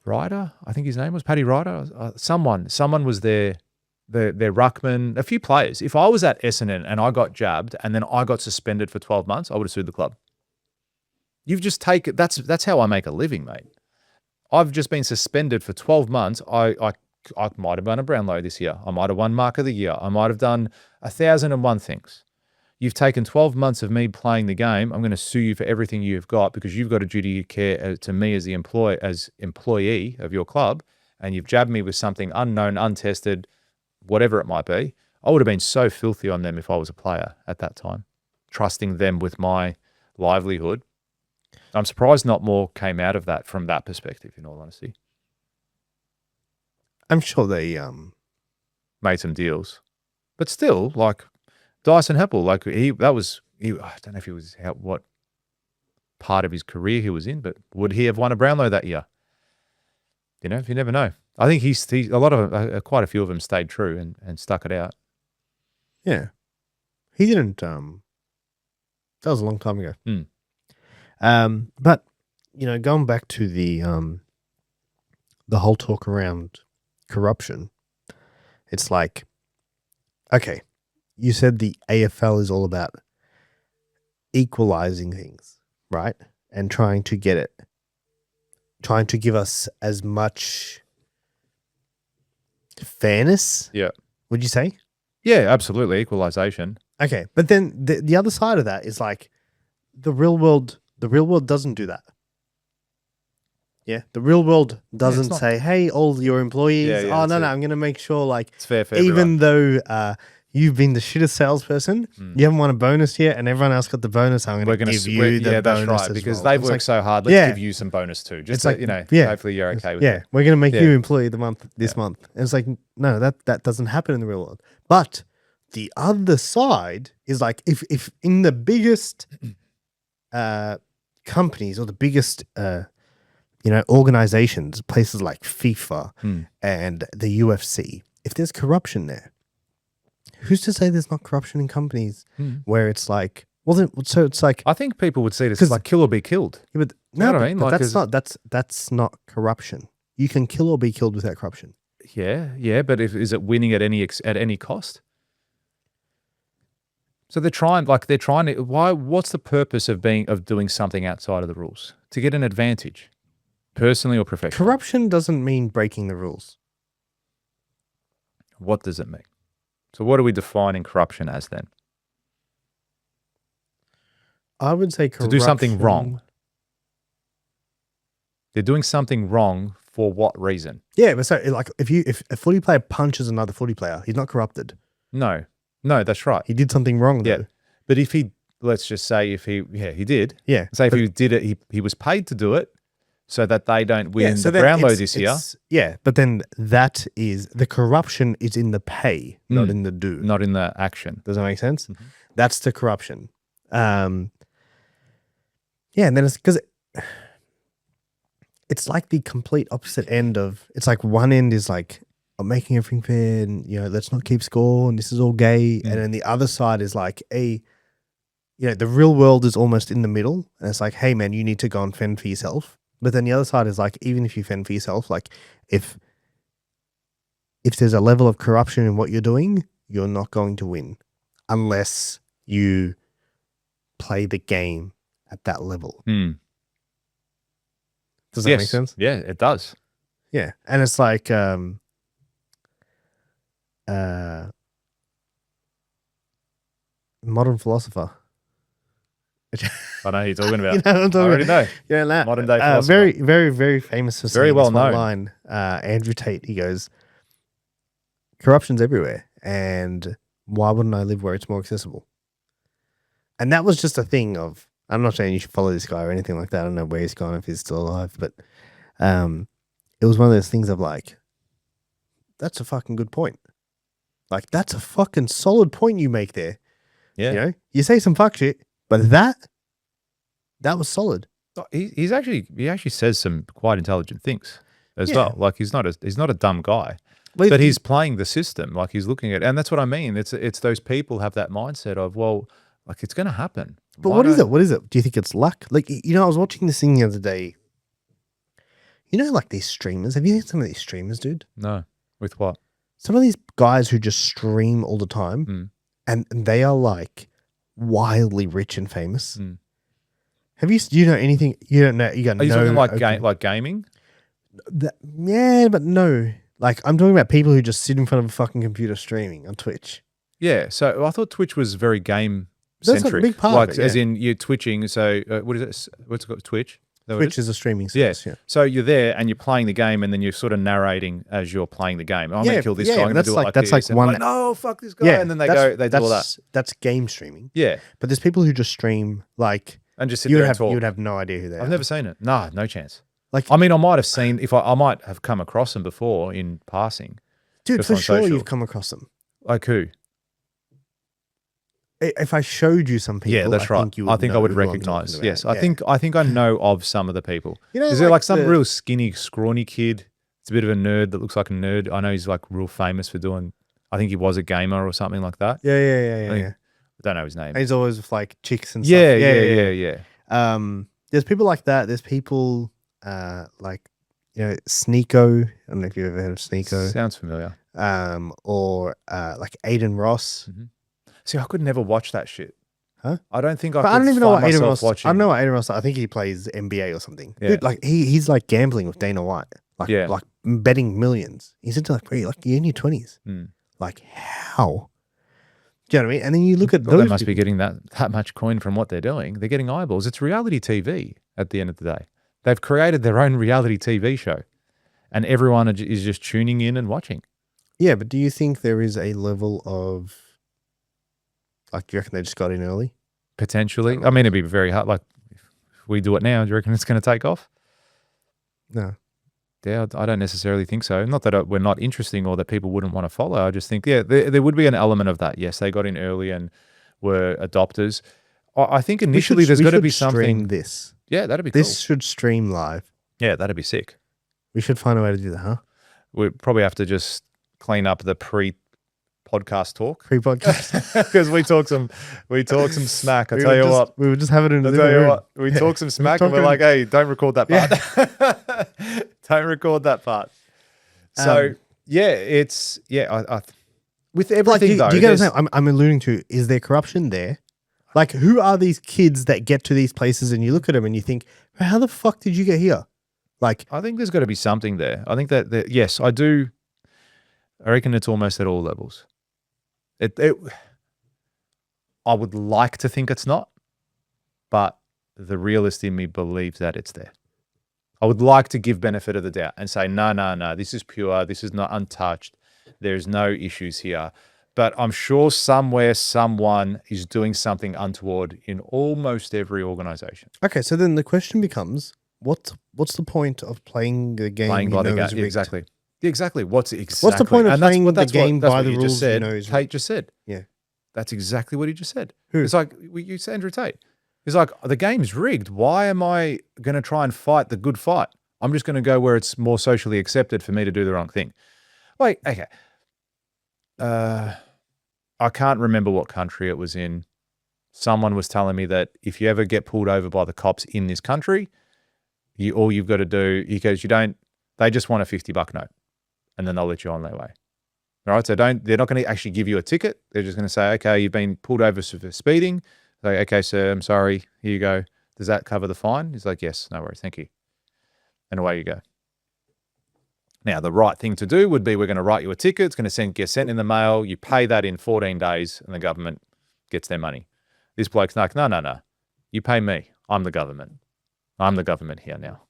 Speaker 1: Ryder, I think his name was Paddy Ryder, someone was their ruckman, a few players. If I was at Essendon and I got jabbed and then I got suspended for 12 months, I would have sued the club. You've just taken, that's how I make a living, mate. I've just been suspended for 12 months. I might have won a Brownlow this year. I might have won Mark of the Year. I might have done 1,001 things. You've taken 12 months of me playing the game. I'm going to sue you for everything you've got because you've got a duty of care to me as the employee of your club, and you've jabbed me with something unknown, untested, whatever it might be. I would have been so filthy on them if I was a player at that time, trusting them with my livelihood. I'm surprised not more came out of that from that perspective, in all honesty.
Speaker 2: I'm sure they
Speaker 1: made some deals. But still, like Dyson Heppel, like I don't know if he was what part of his career he was in, but would he have won a Brownlow that year? You never know. I think he's quite a few of them stayed true and stuck it out.
Speaker 2: Yeah. He didn't, that was a long time ago. But, going back to the whole talk around corruption, it's like, okay, you said the AFL is all about equalizing things, right? And trying to give us as much fairness.
Speaker 1: Yeah.
Speaker 2: Would you say?
Speaker 1: Yeah, absolutely. Equalization.
Speaker 2: Okay, but then the other side of that is like the real world doesn't do that. Yeah, the real world doesn't
Speaker 1: not-
Speaker 2: say, "Hey, all your employees,
Speaker 1: Yeah,
Speaker 2: oh
Speaker 1: that's
Speaker 2: no,
Speaker 1: it.
Speaker 2: I'm going to make sure like
Speaker 1: It's fair for
Speaker 2: even
Speaker 1: everyone.
Speaker 2: though you've been the shittest salesperson, you haven't won a bonus yet, and everyone else got the bonus. I'm going to give you the
Speaker 1: that's
Speaker 2: bonus
Speaker 1: right,
Speaker 2: as
Speaker 1: because
Speaker 2: well."
Speaker 1: they've
Speaker 2: It's
Speaker 1: worked
Speaker 2: like,
Speaker 1: so hard. Let's
Speaker 2: yeah.
Speaker 1: give you some bonus too. Just
Speaker 2: It's
Speaker 1: to,
Speaker 2: like, yeah.
Speaker 1: hopefully you're okay with
Speaker 2: Yeah,
Speaker 1: it.
Speaker 2: we're going to make
Speaker 1: Yeah.
Speaker 2: you employee of the month this month. And it's like, no, that doesn't happen in the real world. But the other side is like if in the biggest companies or the biggest organizations, places like FIFA and the UFC, if there's corruption there, who's to say there's not corruption in companies where it's like, well, then, so it's like,
Speaker 1: I think people would see it as like kill or be killed.
Speaker 2: yeah, but
Speaker 1: You know
Speaker 2: no,
Speaker 1: what I mean?
Speaker 2: but
Speaker 1: Like,
Speaker 2: that's not corruption. You can kill or be killed without corruption.
Speaker 1: Yeah, but is it winning at any cost? So they're trying to. Why? What's the purpose of doing something outside of the rules? To get an advantage, personally or professionally.
Speaker 2: Corruption doesn't mean breaking the rules.
Speaker 1: What does it mean? So what are we defining corruption as then?
Speaker 2: I would say corruption.
Speaker 1: To do something wrong. They're doing something wrong for what reason?
Speaker 2: Yeah, but so like if a footy player punches another footy player, he's not corrupted.
Speaker 1: No, that's right.
Speaker 2: He did something wrong though.
Speaker 1: Yeah, but if he, let's just say he did.
Speaker 2: Yeah.
Speaker 1: Say if he did it, he was paid to do it so that they don't win the Brownlow this year.
Speaker 2: Yeah, but then that is the corruption is in the pay, not in the do.
Speaker 1: Not in the action.
Speaker 2: Does that make sense? That's the corruption. Yeah, and then it's because it's like the complete opposite end of, it's like one end is like, I'm making everything fair and, let's not keep score and this is all gay. And then the other side is like the real world is almost in the middle. And it's like, hey man, you need to go and fend for yourself. But then the other side is like, even if you fend for yourself, like if there's a level of corruption in what you're doing, you're not going to win unless you play the game at that level. Does that make sense?
Speaker 1: Yeah, it does.
Speaker 2: Yeah. And it's like, modern philosopher.
Speaker 1: I know who you're talking about.
Speaker 2: You know what I'm talking
Speaker 1: I already
Speaker 2: about?
Speaker 1: know.
Speaker 2: Yeah, that.
Speaker 1: Modern day philosopher.
Speaker 2: Very, very, very famous for
Speaker 1: Very
Speaker 2: saying
Speaker 1: well
Speaker 2: this one
Speaker 1: known.
Speaker 2: line. Andrew Tate, he goes, corruption's everywhere. And why wouldn't I live where it's more accessible? And that was just a thing of, I'm not saying you should follow this guy or anything like that. I don't know where he's gone, if he's still alive, but it was one of those things of like, that's a fucking good point. Like, that's a fucking solid point you make there.
Speaker 1: Yeah.
Speaker 2: You say some fuck shit, but that was solid.
Speaker 1: He actually says some quite intelligent things as well. Like he's not a dumb guy. But he's playing the system, like he's looking at, and that's what I mean. It's those people have that mindset of, well, like it's going to happen.
Speaker 2: But what is it? What is it? Do you think it's luck? Like, I was watching this thing the other day. Like these streamers. Have you seen some of these streamers, dude?
Speaker 1: No. With what?
Speaker 2: Some of these guys who just stream all the time, and they are like wildly rich and famous. Do you know anything? You don't know. You got
Speaker 1: Are you talking
Speaker 2: okay.
Speaker 1: like gaming?
Speaker 2: Yeah, but no. Like, I'm talking about people who just sit in front of a fucking computer streaming on Twitch.
Speaker 1: Yeah. So I thought Twitch was very game
Speaker 2: That's
Speaker 1: centric.
Speaker 2: a big part
Speaker 1: like
Speaker 2: of it,
Speaker 1: as in you're twitching. So what is it? What's it called? Twitch.
Speaker 2: Twitch is a streaming service. Yeah.
Speaker 1: So you're there and you're playing the game, and then you're sort of narrating as you're playing the game. I'm going to kill this guy. I'm going to do it like
Speaker 2: that's
Speaker 1: this.
Speaker 2: like one.
Speaker 1: No, fuck this guy. And then they do all that.
Speaker 2: That's game streaming.
Speaker 1: Yeah.
Speaker 2: But there's people who just stream like,
Speaker 1: and just sit there and talk.
Speaker 2: You would have no idea who they are.
Speaker 1: I've never seen it. No chance.
Speaker 2: Like,
Speaker 1: I mean, I might have seen, I might have come across them before in passing.
Speaker 2: Dude,
Speaker 1: just
Speaker 2: for
Speaker 1: on
Speaker 2: sure
Speaker 1: social.
Speaker 2: you've come across them.
Speaker 1: Like who?
Speaker 2: If I showed you some people,
Speaker 1: Yeah, that's right. I think I would
Speaker 2: know who I'm
Speaker 1: recognize.
Speaker 2: talking
Speaker 1: Yes,
Speaker 2: about.
Speaker 1: I think I know of some of the people. Is there
Speaker 2: like
Speaker 1: like some real skinny, scrawny kid? It's a bit of a nerd that looks like a nerd. I know he's like real famous for doing. I think he was a gamer or something like that.
Speaker 2: Yeah.
Speaker 1: I don't know his name.
Speaker 2: And he's always with like chicks and
Speaker 1: Yeah.
Speaker 2: stuff. There's people like that. There's people like Sneeko. I don't know if you've ever heard of Sneeko.
Speaker 1: Sounds familiar.
Speaker 2: Or like Aiden Ross.
Speaker 1: See, I could never watch that shit.
Speaker 2: Huh?
Speaker 1: I don't think
Speaker 2: But
Speaker 1: I
Speaker 2: I don't even know what Aiden Ross.
Speaker 1: watching.
Speaker 2: I don't know what Aiden Ross. I think he plays NBA or something.
Speaker 1: Yeah.
Speaker 2: Dude, like he's like gambling with Dana White. Like betting millions. He's into like you're in your 20s. Like how? Do you know what I mean? And then you look at
Speaker 1: Well,
Speaker 2: those
Speaker 1: they must be
Speaker 2: people.
Speaker 1: getting that much coin from what they're doing. They're getting eyeballs. It's reality TV at the end of the day. They've created their own reality TV show, and everyone is just tuning in and watching.
Speaker 2: Yeah, but do you think there is a level of, like, do you reckon they just got in early?
Speaker 1: Potentially. I mean, it'd be very hard. Like, if we do it now, do you reckon it's going to take off?
Speaker 2: No.
Speaker 1: Yeah, I don't necessarily think so. Not that we're not interesting or that people wouldn't want to follow. I just think, yeah, there would be an element of that. Yes, they got in early and were adopters. I think initially there's got to be something.
Speaker 2: Stream this.
Speaker 1: Yeah, that'd be cool.
Speaker 2: This should stream live.
Speaker 1: Yeah, that'd be sick.
Speaker 2: We should find a way to do that, huh?
Speaker 1: We probably have to just clean up the pre-podcast talk
Speaker 2: Pre-podcast.
Speaker 1: because we talk some smack. I tell you what,
Speaker 2: we would just have it in the
Speaker 1: I tell
Speaker 2: living
Speaker 1: you
Speaker 2: room.
Speaker 1: what, we talk some smack and we're like, hey, don't record that part. Don't record that part. So I with everything though.
Speaker 2: Do you get what I'm saying? I'm alluding to, is there corruption there? Like, who are these kids that get to these places and you look at them and you think, how the fuck did you get here? Like,
Speaker 1: I think there's got to be something there. I think that yes, I do. I reckon it's almost at all levels. I would like to think it's not, but the realist in me believes that it's there. I would like to give benefit of the doubt and say, no, this is pure. This is not untouched. There's no issues here. But I'm sure somewhere someone is doing something untoward in almost every organization.
Speaker 2: okay, so then the question becomes, what's the point of playing the game?
Speaker 1: Playing by the game.
Speaker 2: Exactly.
Speaker 1: Exactly. What's the
Speaker 2: point of
Speaker 1: and
Speaker 2: playing the game by the
Speaker 1: you
Speaker 2: rules
Speaker 1: just said,
Speaker 2: you know is
Speaker 1: Tate just said.
Speaker 2: Yeah.
Speaker 1: That's exactly what he just said.
Speaker 2: Who?
Speaker 1: It's like, you said Andrew Tate. He's like, the game's rigged. Why am I going to try and fight the good fight? I'm just going to go where it's more socially accepted for me to do the wrong thing. Like, okay. I can't remember what country it was in. Someone was telling me that if you ever get pulled over by the cops in this country, all you've got to do, they just want a $50 note and then they'll let you on their way. All right. So they're not going to actually give you a ticket. They're just going to say, okay, you've been pulled over for speeding. Like, okay, sir, I'm sorry. Here you go. Does that cover the fine? He's like, yes, no worries. Thank you. And away you go. Now, the right thing to do would be we're going to write you a ticket. It's going to get sent in the mail. You pay that in 14 days and the government gets their money. This bloke's like, no. You pay me. I'm the government. I'm the government here now.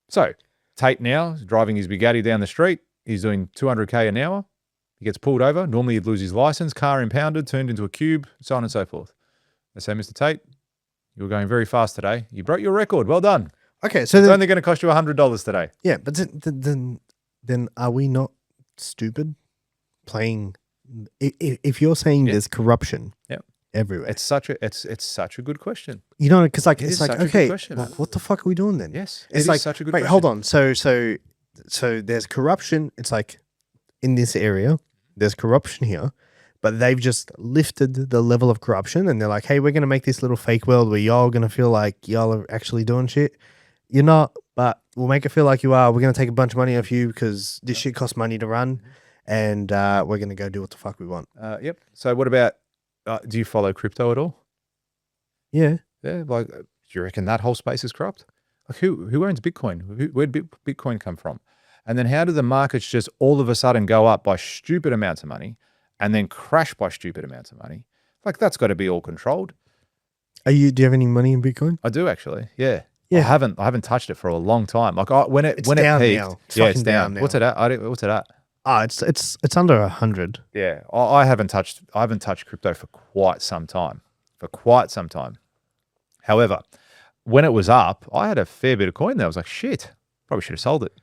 Speaker 1: So Tate now is driving his Bugatti down the street. He's doing 200K an hour. He gets pulled over. Normally he'd lose his license, car impounded, turned into a cube, so on and so forth. They say, Mr. Tate, you were going very fast today. You broke your record. Well done.
Speaker 2: Okay, so
Speaker 1: It's only going to cost you $100 today.
Speaker 2: yeah, but then are we not stupid playing? If you're saying there's corruption, everywhere,
Speaker 1: It's such a good question.
Speaker 2: you know, because like
Speaker 1: It
Speaker 2: it's
Speaker 1: is
Speaker 2: like
Speaker 1: such a good
Speaker 2: okay,
Speaker 1: question.
Speaker 2: well, what the fuck are we doing then?
Speaker 1: Yes,
Speaker 2: it's
Speaker 1: it
Speaker 2: like
Speaker 1: is such a good
Speaker 2: wait,
Speaker 1: question.
Speaker 2: hold on. So there's corruption. It's like in this area, there's corruption here, but they've just lifted the level of corruption, and they're like, hey, we're gonna make this little fake world where y'all gonna feel like y'all are actually doing shit. You're not, but we'll make it feel like you are. We're going to take a bunch of money off you because this shit costs money to run, and we're going to go do what the fuck we want.
Speaker 1: Yep. So what about, do you follow crypto at all?
Speaker 2: Yeah.
Speaker 1: Yeah. Like, do you reckon that whole space is corrupt? Like, who owns Bitcoin? Where did Bitcoin come from? And then how do the markets just all of a sudden go up by stupid amounts of money and then crash by stupid amounts of money? Like, that's got to be all controlled.
Speaker 2: Do you have any money in Bitcoin?
Speaker 1: I do actually. Yeah.
Speaker 2: Yeah.
Speaker 1: I haven't touched it for a long time. Like when it peaked,
Speaker 2: now.
Speaker 1: it's down.
Speaker 2: Now.
Speaker 1: What's it at? What's it at?
Speaker 2: It's under 100.
Speaker 1: Yeah, I haven't touched crypto for quite some time. However, when it was up, I had a fair bit of coin there. I was like, shit, probably should have sold it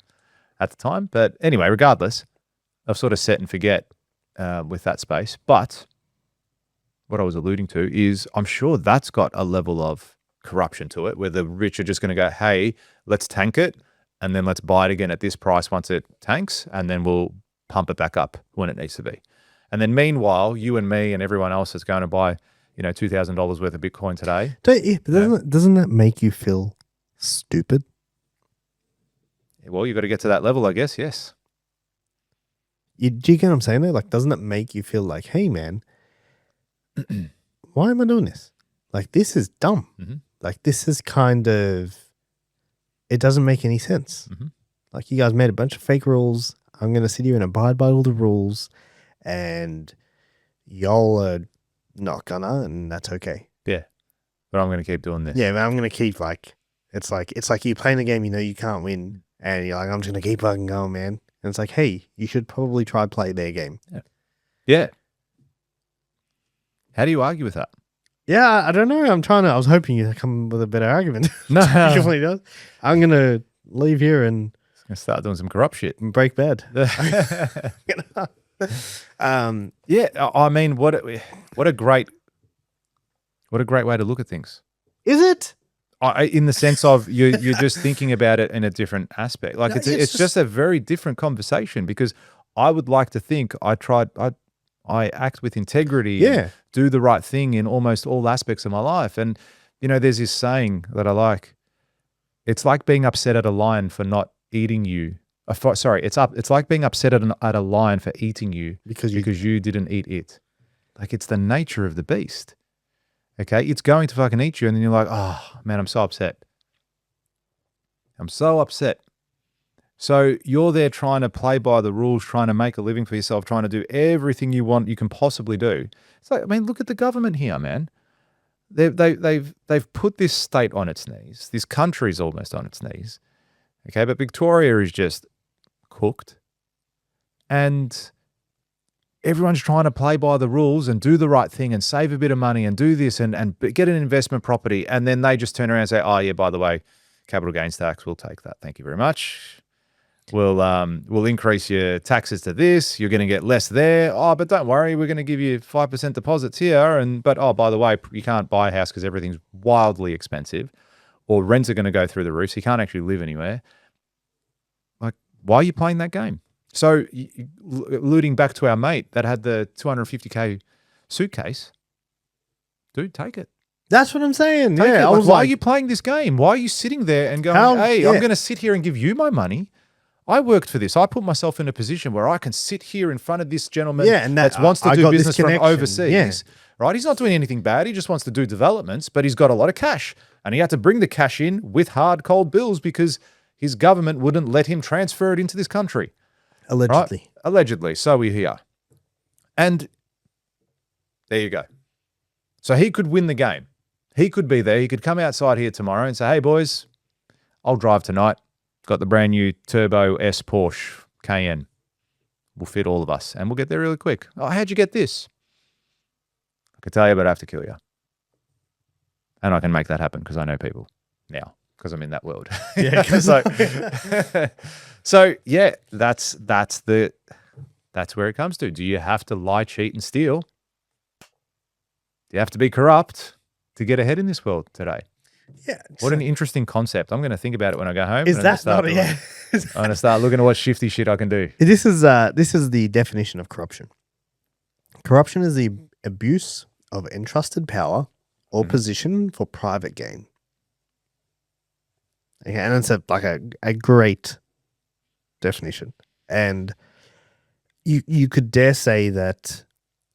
Speaker 1: at the time. But anyway, regardless, I've sort of set and forget with that space. But what I was alluding to is I'm sure that's got a level of corruption to it where the rich are just going to go, hey, let's tank it and then let's buy it again at this price once it tanks and then we'll pump it back up when it needs to be. And then meanwhile, you and me and everyone else is going to buy, $2,000 worth of Bitcoin today.
Speaker 2: Doesn't that make you feel stupid?
Speaker 1: Well, you've got to get to that level, I guess, yes.
Speaker 2: Do you get what I'm saying there? Like, doesn't it make you feel like, hey, man, why am I doing this? Like, this is dumb.
Speaker 1: Mm-hmm.
Speaker 2: Like, this is kind of, it doesn't make any sense.
Speaker 1: Mm-hmm.
Speaker 2: Like, you guys made a bunch of fake rules. I'm going to sit here and abide by all the rules. and y'all are not gonna, and that's okay.
Speaker 1: Yeah. But I'm going to keep doing this.
Speaker 2: Yeah, but I'm gonna keep it's like you playing a game you know you can't win, and you're like, I'm just gonna keep fucking going, man. And it's like, hey, you should probably try play their game.
Speaker 1: Yeah. How do you argue with that?
Speaker 2: Yeah, I don't know. I was hoping you'd come with a better argument.
Speaker 1: No.
Speaker 2: Usually does. I'm gonna leave here and
Speaker 1: Going to start doing some corrupt shit.
Speaker 2: break bad.
Speaker 1: Yeah, I mean, what a great way to look at things.
Speaker 2: Is it?
Speaker 1: In the sense of you're just thinking about it in a different aspect. Like
Speaker 2: No,
Speaker 1: it's just a very different conversation, because I would like to think I act with integrity and do the right thing in almost all aspects of my life. And there's this saying that I like. It's like being upset at a lion for not eating you. It's like being upset at a lion for eating you because you didn't eat it. Like, it's the nature of the beast. Okay, it's going to fucking eat you, and then you're like, oh man, I'm so upset. I'm so upset. So you're there trying to play by the rules, trying to make a living for yourself, trying to do everything you can possibly do. It's like, I mean, look at the government here, man. They've put this state on its knees. This country's almost on its knees. Okay, but Victoria is just cooked, and everyone's trying to play by the rules and do the right thing and save a bit of money and do this and get an investment property. And then they just turn around and say, oh, yeah, by the way, capital gains tax, we'll take that. Thank you very much. We'll increase your taxes to this. You're going to get less there. Oh, but don't worry, we're going to give you 5% deposits here. But by the way, you can't buy a house because everything's wildly expensive, or rents are going to go through the roof, so you can't actually live anywhere. Like, why are you playing that game? So, alluding back to our mate that had the $250K suitcase, dude, take it.
Speaker 2: That's what I'm saying.
Speaker 1: Take
Speaker 2: yeah,
Speaker 1: it.
Speaker 2: I
Speaker 1: Like,
Speaker 2: was
Speaker 1: why
Speaker 2: like,
Speaker 1: are you playing this game? Why are you sitting there and going, I'm going to sit here and give you my money? I worked for this. I put myself in a position where I can sit here in front of this gentleman that wants to do business from overseas. Right? He's not doing anything bad. He just wants to do developments, but he's got a lot of cash. And he had to bring the cash in with hard, cold bills because his government wouldn't let him transfer it into this country.
Speaker 2: Allegedly.
Speaker 1: Right? Allegedly. So we're here. And there you go. So he could win the game. He could be there. He could come outside here tomorrow and say, hey, boys, I'll drive tonight. Got the brand new Turbo S Porsche Cayenne. Will fit all of us. And we'll get there really quick. Oh, how'd you get this? I could tell you, but I have to kill you. And I can make that happen because I know people now, because I'm in that world.
Speaker 2: Yeah.
Speaker 1: So yeah, that's where it comes to. Do you have to lie, cheat, and steal? Do you have to be corrupt to get ahead in this world today?
Speaker 2: Yeah.
Speaker 1: What an interesting concept. I'm going to think about it when I go home.
Speaker 2: Is that not
Speaker 1: I'm going to start looking at what shifty shit I can do.
Speaker 2: This is the definition of corruption. Corruption is the abuse of entrusted power or position for private gain. Okay, and it's a great definition. And you could dare say that,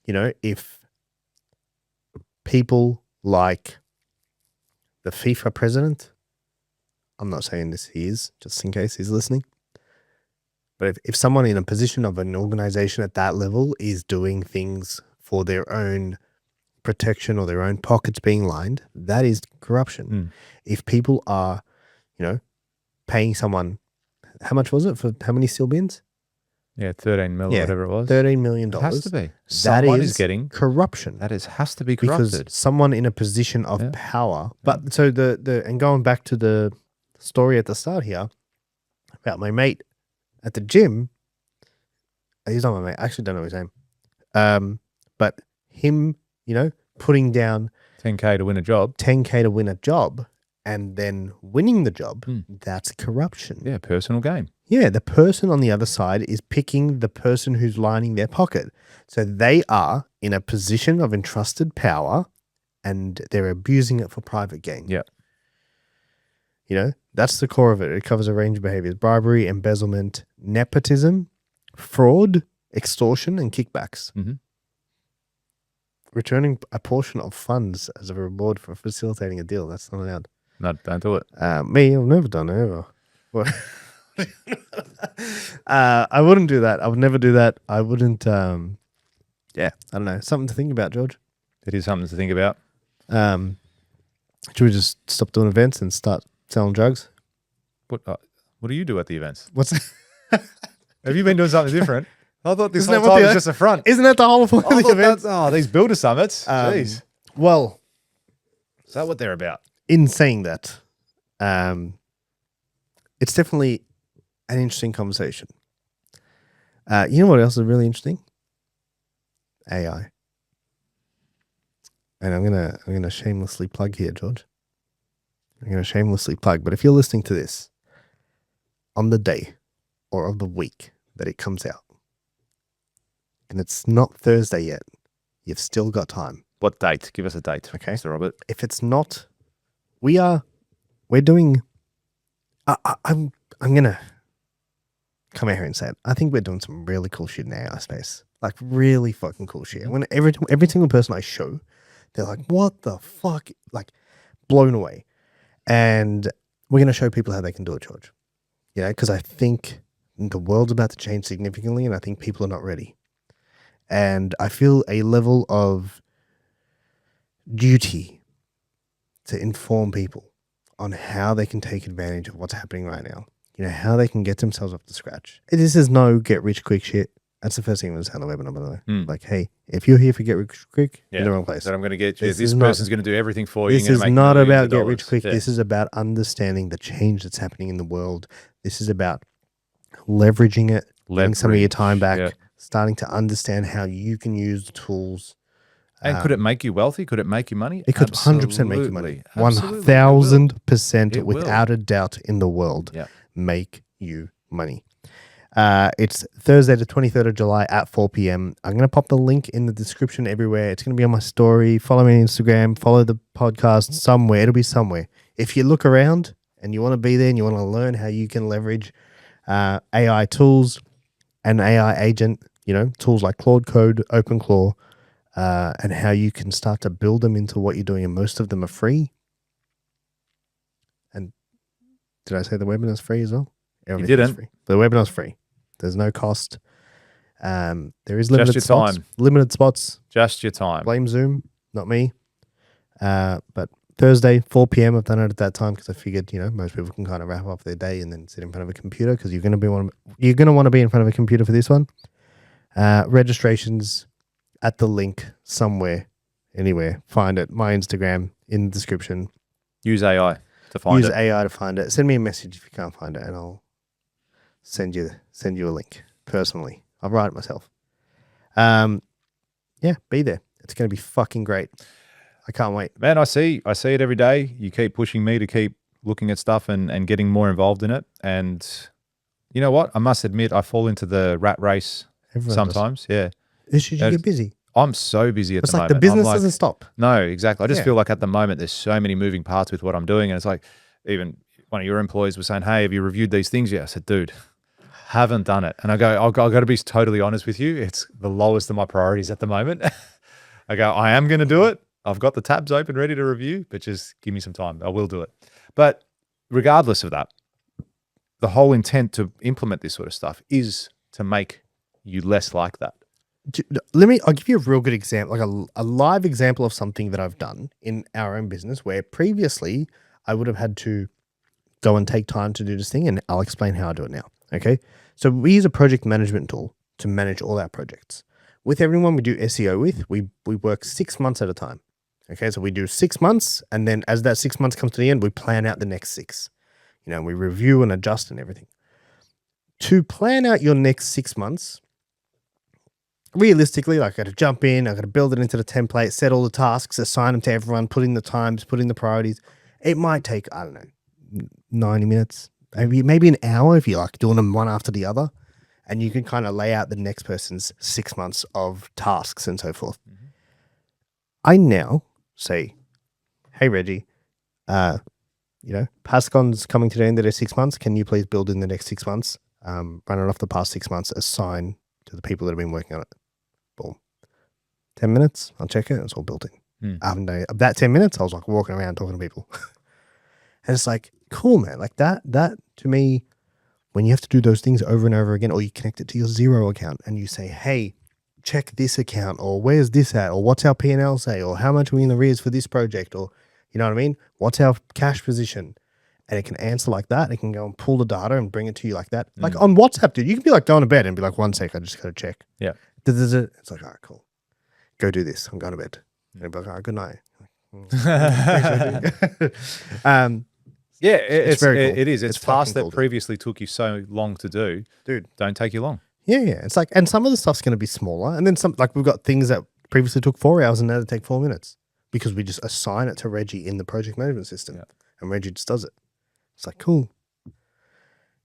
Speaker 2: if people like the FIFA president, I'm not saying this he is, just in case he's listening, but if someone in a position of an organization at that level is doing things for their own protection or their own pockets being lined, that is corruption. If people are, paying someone, how much was it for how many steel bins?
Speaker 1: Yeah, 13 mil, whatever it was.
Speaker 2: $13 million.
Speaker 1: It has to be.
Speaker 2: Someone
Speaker 1: is getting
Speaker 2: corruption.
Speaker 1: has to be corrupted.
Speaker 2: Because someone in a position of power. But so and going back to the story at the start here about my mate at the gym, he's not my mate. I actually don't know his name. But him, putting down
Speaker 1: 10K to win a job.
Speaker 2: 10K to win a job and then winning the job, that's corruption.
Speaker 1: Yeah, personal game.
Speaker 2: Yeah, the person on the other side is picking the person who's lining their pocket. So they are in a position of entrusted power and they're abusing it for private gain.
Speaker 1: Yeah.
Speaker 2: That's the core of it. It covers a range of behaviors: bribery, embezzlement, nepotism, fraud, extortion, and kickbacks. Returning a portion of funds as a reward for facilitating a deal. That's not allowed.
Speaker 1: No, don't do it.
Speaker 2: Me, I've never done it ever. I wouldn't do that. I would never do that. I wouldn't yeah, I don't know. Something to think about, George.
Speaker 1: It is something to think about.
Speaker 2: Should we just stop doing events and start selling drugs?
Speaker 1: What do you do at the events?
Speaker 2: What's
Speaker 1: Have you been doing something different? I thought this
Speaker 2: Isn't
Speaker 1: whole
Speaker 2: that what
Speaker 1: time
Speaker 2: the-
Speaker 1: was just a front.
Speaker 2: Isn't that the whole point
Speaker 1: I
Speaker 2: of the
Speaker 1: thought
Speaker 2: event?
Speaker 1: these builder summits. Jeez.
Speaker 2: Well,
Speaker 1: Is that what they're about?
Speaker 2: in saying that, it's definitely an interesting conversation. You know what else is really interesting? AI. And I'm gonna shamelessly plug here, George. I'm gonna shamelessly plug. But if you're listening to this on the day or of the week that it comes out, and it's not Thursday yet, you've still got time.
Speaker 1: What date? Give us a date,
Speaker 2: Okay.
Speaker 1: Mr. Robert.
Speaker 2: If it's not, we're doing. I'm gonna come out here and say it. I think we're doing some really cool shit in the AI space, like really fucking cool shit. When every single person I show, they're like, "What the fuck?" Like blown away, and we're gonna show people how they can do it, George. You know, because I think the world's about to change significantly, and I think people are not ready. And I feel a level of duty to inform people on how they can take advantage of what's happening right now. You know, how they can get themselves up to scratch. This is no get rich quick shit. That's the first thing I'm going to say on the webinar, by the way. Like, hey, if you're here for get rich quick, you're in the wrong place.
Speaker 1: That I'm going to get you.
Speaker 2: This
Speaker 1: This
Speaker 2: is not-
Speaker 1: person's going to do everything for you.
Speaker 2: This
Speaker 1: You're
Speaker 2: is
Speaker 1: gonna make
Speaker 2: not
Speaker 1: millions
Speaker 2: about
Speaker 1: of
Speaker 2: get
Speaker 1: dollars.
Speaker 2: rich quick.
Speaker 1: Yeah.
Speaker 2: This is about understanding the change that's happening in the world. This is about leveraging it, getting some of your time back,
Speaker 1: yeah.
Speaker 2: starting to understand how you can use the tools.
Speaker 1: And could it make you wealthy? Could it make you money?
Speaker 2: It could 100% make you money.
Speaker 1: Absolutely.
Speaker 2: 1000%
Speaker 1: It will.
Speaker 2: without a doubt in the world
Speaker 1: Yeah.
Speaker 2: make you money. It's Thursday the 23rd of July at 4 p.m. I'm going to pop the link in the description everywhere. It's going to be on my story. Follow me on Instagram. Follow the podcast somewhere. It'll be somewhere. If you look around and you want to be there and you want to learn how you can leverage AI tools and AI agent, you know, tools like Claude Code, OpenClaw, and how you can start to build them into what you're doing. And most of them are free. And did I say the webinar's free as well? Everything's
Speaker 1: didn't.
Speaker 2: Free. The webinar's free. There's no cost. There is limited
Speaker 1: your
Speaker 2: spots.
Speaker 1: time.
Speaker 2: Limited spots.
Speaker 1: Just your time.
Speaker 2: Blame Zoom, not me. But Thursday, 4 p.m. I've done it at that time because I figured, you know, most people can kind of wrap up their day and then sit in front of a computer because you're going to want to be in front of a computer for this one. Registrations at the link somewhere, anywhere. Find it. My Instagram in the description.
Speaker 1: Use AI to find
Speaker 2: Use
Speaker 1: it.
Speaker 2: AI to find it. Send me a message if you can't find it, and I'll send you a link personally. I'll write it myself. Yeah, be there. It's going to be fucking great. I can't wait.
Speaker 1: Man, I see it every day. You keep pushing me to keep looking at stuff and getting more involved in it. And you know what? I must admit, I fall into the rat race
Speaker 2: Everyone
Speaker 1: sometimes. Yeah.
Speaker 2: does. You get busy.
Speaker 1: I'm so busy at
Speaker 2: It's
Speaker 1: the
Speaker 2: like
Speaker 1: moment.
Speaker 2: the business
Speaker 1: I'm like,
Speaker 2: doesn't stop.
Speaker 1: No, exactly. I just
Speaker 2: Yeah.
Speaker 1: feel like at the moment there's so many moving parts with what I'm doing. And it's like, even one of your employees was saying, "Hey, have you reviewed these things yet?" I said, "Dude, haven't done it." And I go, I've got to be totally honest with you. It's the lowest of my priorities at the moment. I go, I am going to do it. I've got the tabs open, ready to review, but just give me some time. I will do it. But regardless of that, the whole intent to implement this sort of stuff is to make you less like that.
Speaker 2: I'll give you a real good example, like a live example of something that I've done in our own business where previously I would have had to go and take time to do this thing, and I'll explain how I do it now. Okay. So we use a project management tool to manage all our projects. With everyone we do SEO with, we work 6 months at a time. Okay. So we do 6 months, and then as that 6 months comes to the end, we plan out the next 6. You know, we review and adjust and everything. To plan out your next 6 months, realistically, like I got to jump in, I got to build it into the template, set all the tasks, assign them to everyone, put in the times, put in the priorities. It might take, I don't know, 90 minutes, maybe an hour if you like doing them one after the other. And you can kind of lay out the next person's 6 months of tasks and so forth. Mm-hmm. I now say, hey, Reggie, Pascon's coming to the end of their 6 months. Can you please build in the next 6 months? Run it off the past 6 months, assign to the people that have been working on it. Boom. 10 minutes, I'll check it. It's all built in. Of that 10 minutes, I was like walking around talking to people. And it's like, cool, man. Like that to me, when you have to do those things over and over again, or you connect it to your Xero account and you say, hey, check this account, or where's this at, or what's our P&L say, or how much are we in arrears for this project, or you know what I mean? What's our cash position? And it can answer like that. It can go and pull the data and bring it to you like that. Like on WhatsApp, dude, you can be like going to bed and be like, 1 sec, I just got to check.
Speaker 1: Yeah.
Speaker 2: It's like, all right, cool. Go do this. I'm going to bed. And be like, all right, good night.
Speaker 1: Yeah,
Speaker 2: It's very cool.
Speaker 1: it is. It's tasks
Speaker 2: fucking
Speaker 1: that
Speaker 2: cool, dude.
Speaker 1: previously took you so long to do,
Speaker 2: Dude.
Speaker 1: don't take you long.
Speaker 2: Yeah. It's like, and some of the stuff's going to be smaller. And then some, like we've got things that previously took 4 hours and now they take 4 minutes because we just assign it to Reggie in the project management system.
Speaker 1: Yeah.
Speaker 2: And Reggie just does it. It's like, cool.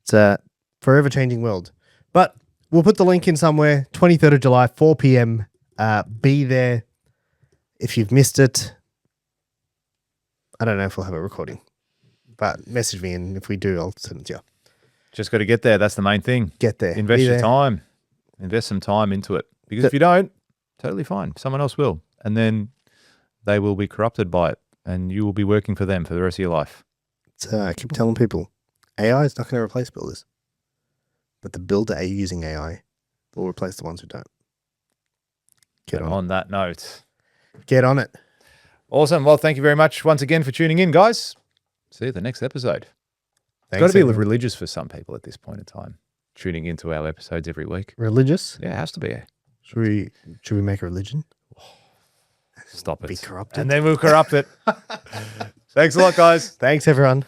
Speaker 2: It's a forever changing world. But we'll put the link in somewhere, 23rd of July, 4 p.m. Be there. If you've missed it, I don't know if we'll have a recording, but message me, and if we do, I'll send it to you.
Speaker 1: Just got to get there. That's the main thing.
Speaker 2: Get there.
Speaker 1: Invest
Speaker 2: Be
Speaker 1: your
Speaker 2: there.
Speaker 1: time. Invest some time into it. Because if you don't, totally fine. Someone else will. And then they will be corrupted by it. And you will be working for them for the rest of your life.
Speaker 2: I keep telling people, AI is not going to replace builders. But the builder using AI will replace the ones who don't. Get on it.
Speaker 1: On that note.
Speaker 2: Get on it.
Speaker 1: Awesome. Well, thank you very much once again for tuning in, guys. See you at the next episode. It's got
Speaker 2: Thanks,
Speaker 1: to be
Speaker 2: everyone.
Speaker 1: religious for some people at this point in time, tuning into our episodes every week.
Speaker 2: Religious?
Speaker 1: Yeah, it has to be.
Speaker 2: Should we make a religion?
Speaker 1: Stop it.
Speaker 2: Be corrupted?
Speaker 1: And then we'll corrupt it. Thanks a lot, guys.
Speaker 2: Thanks, everyone.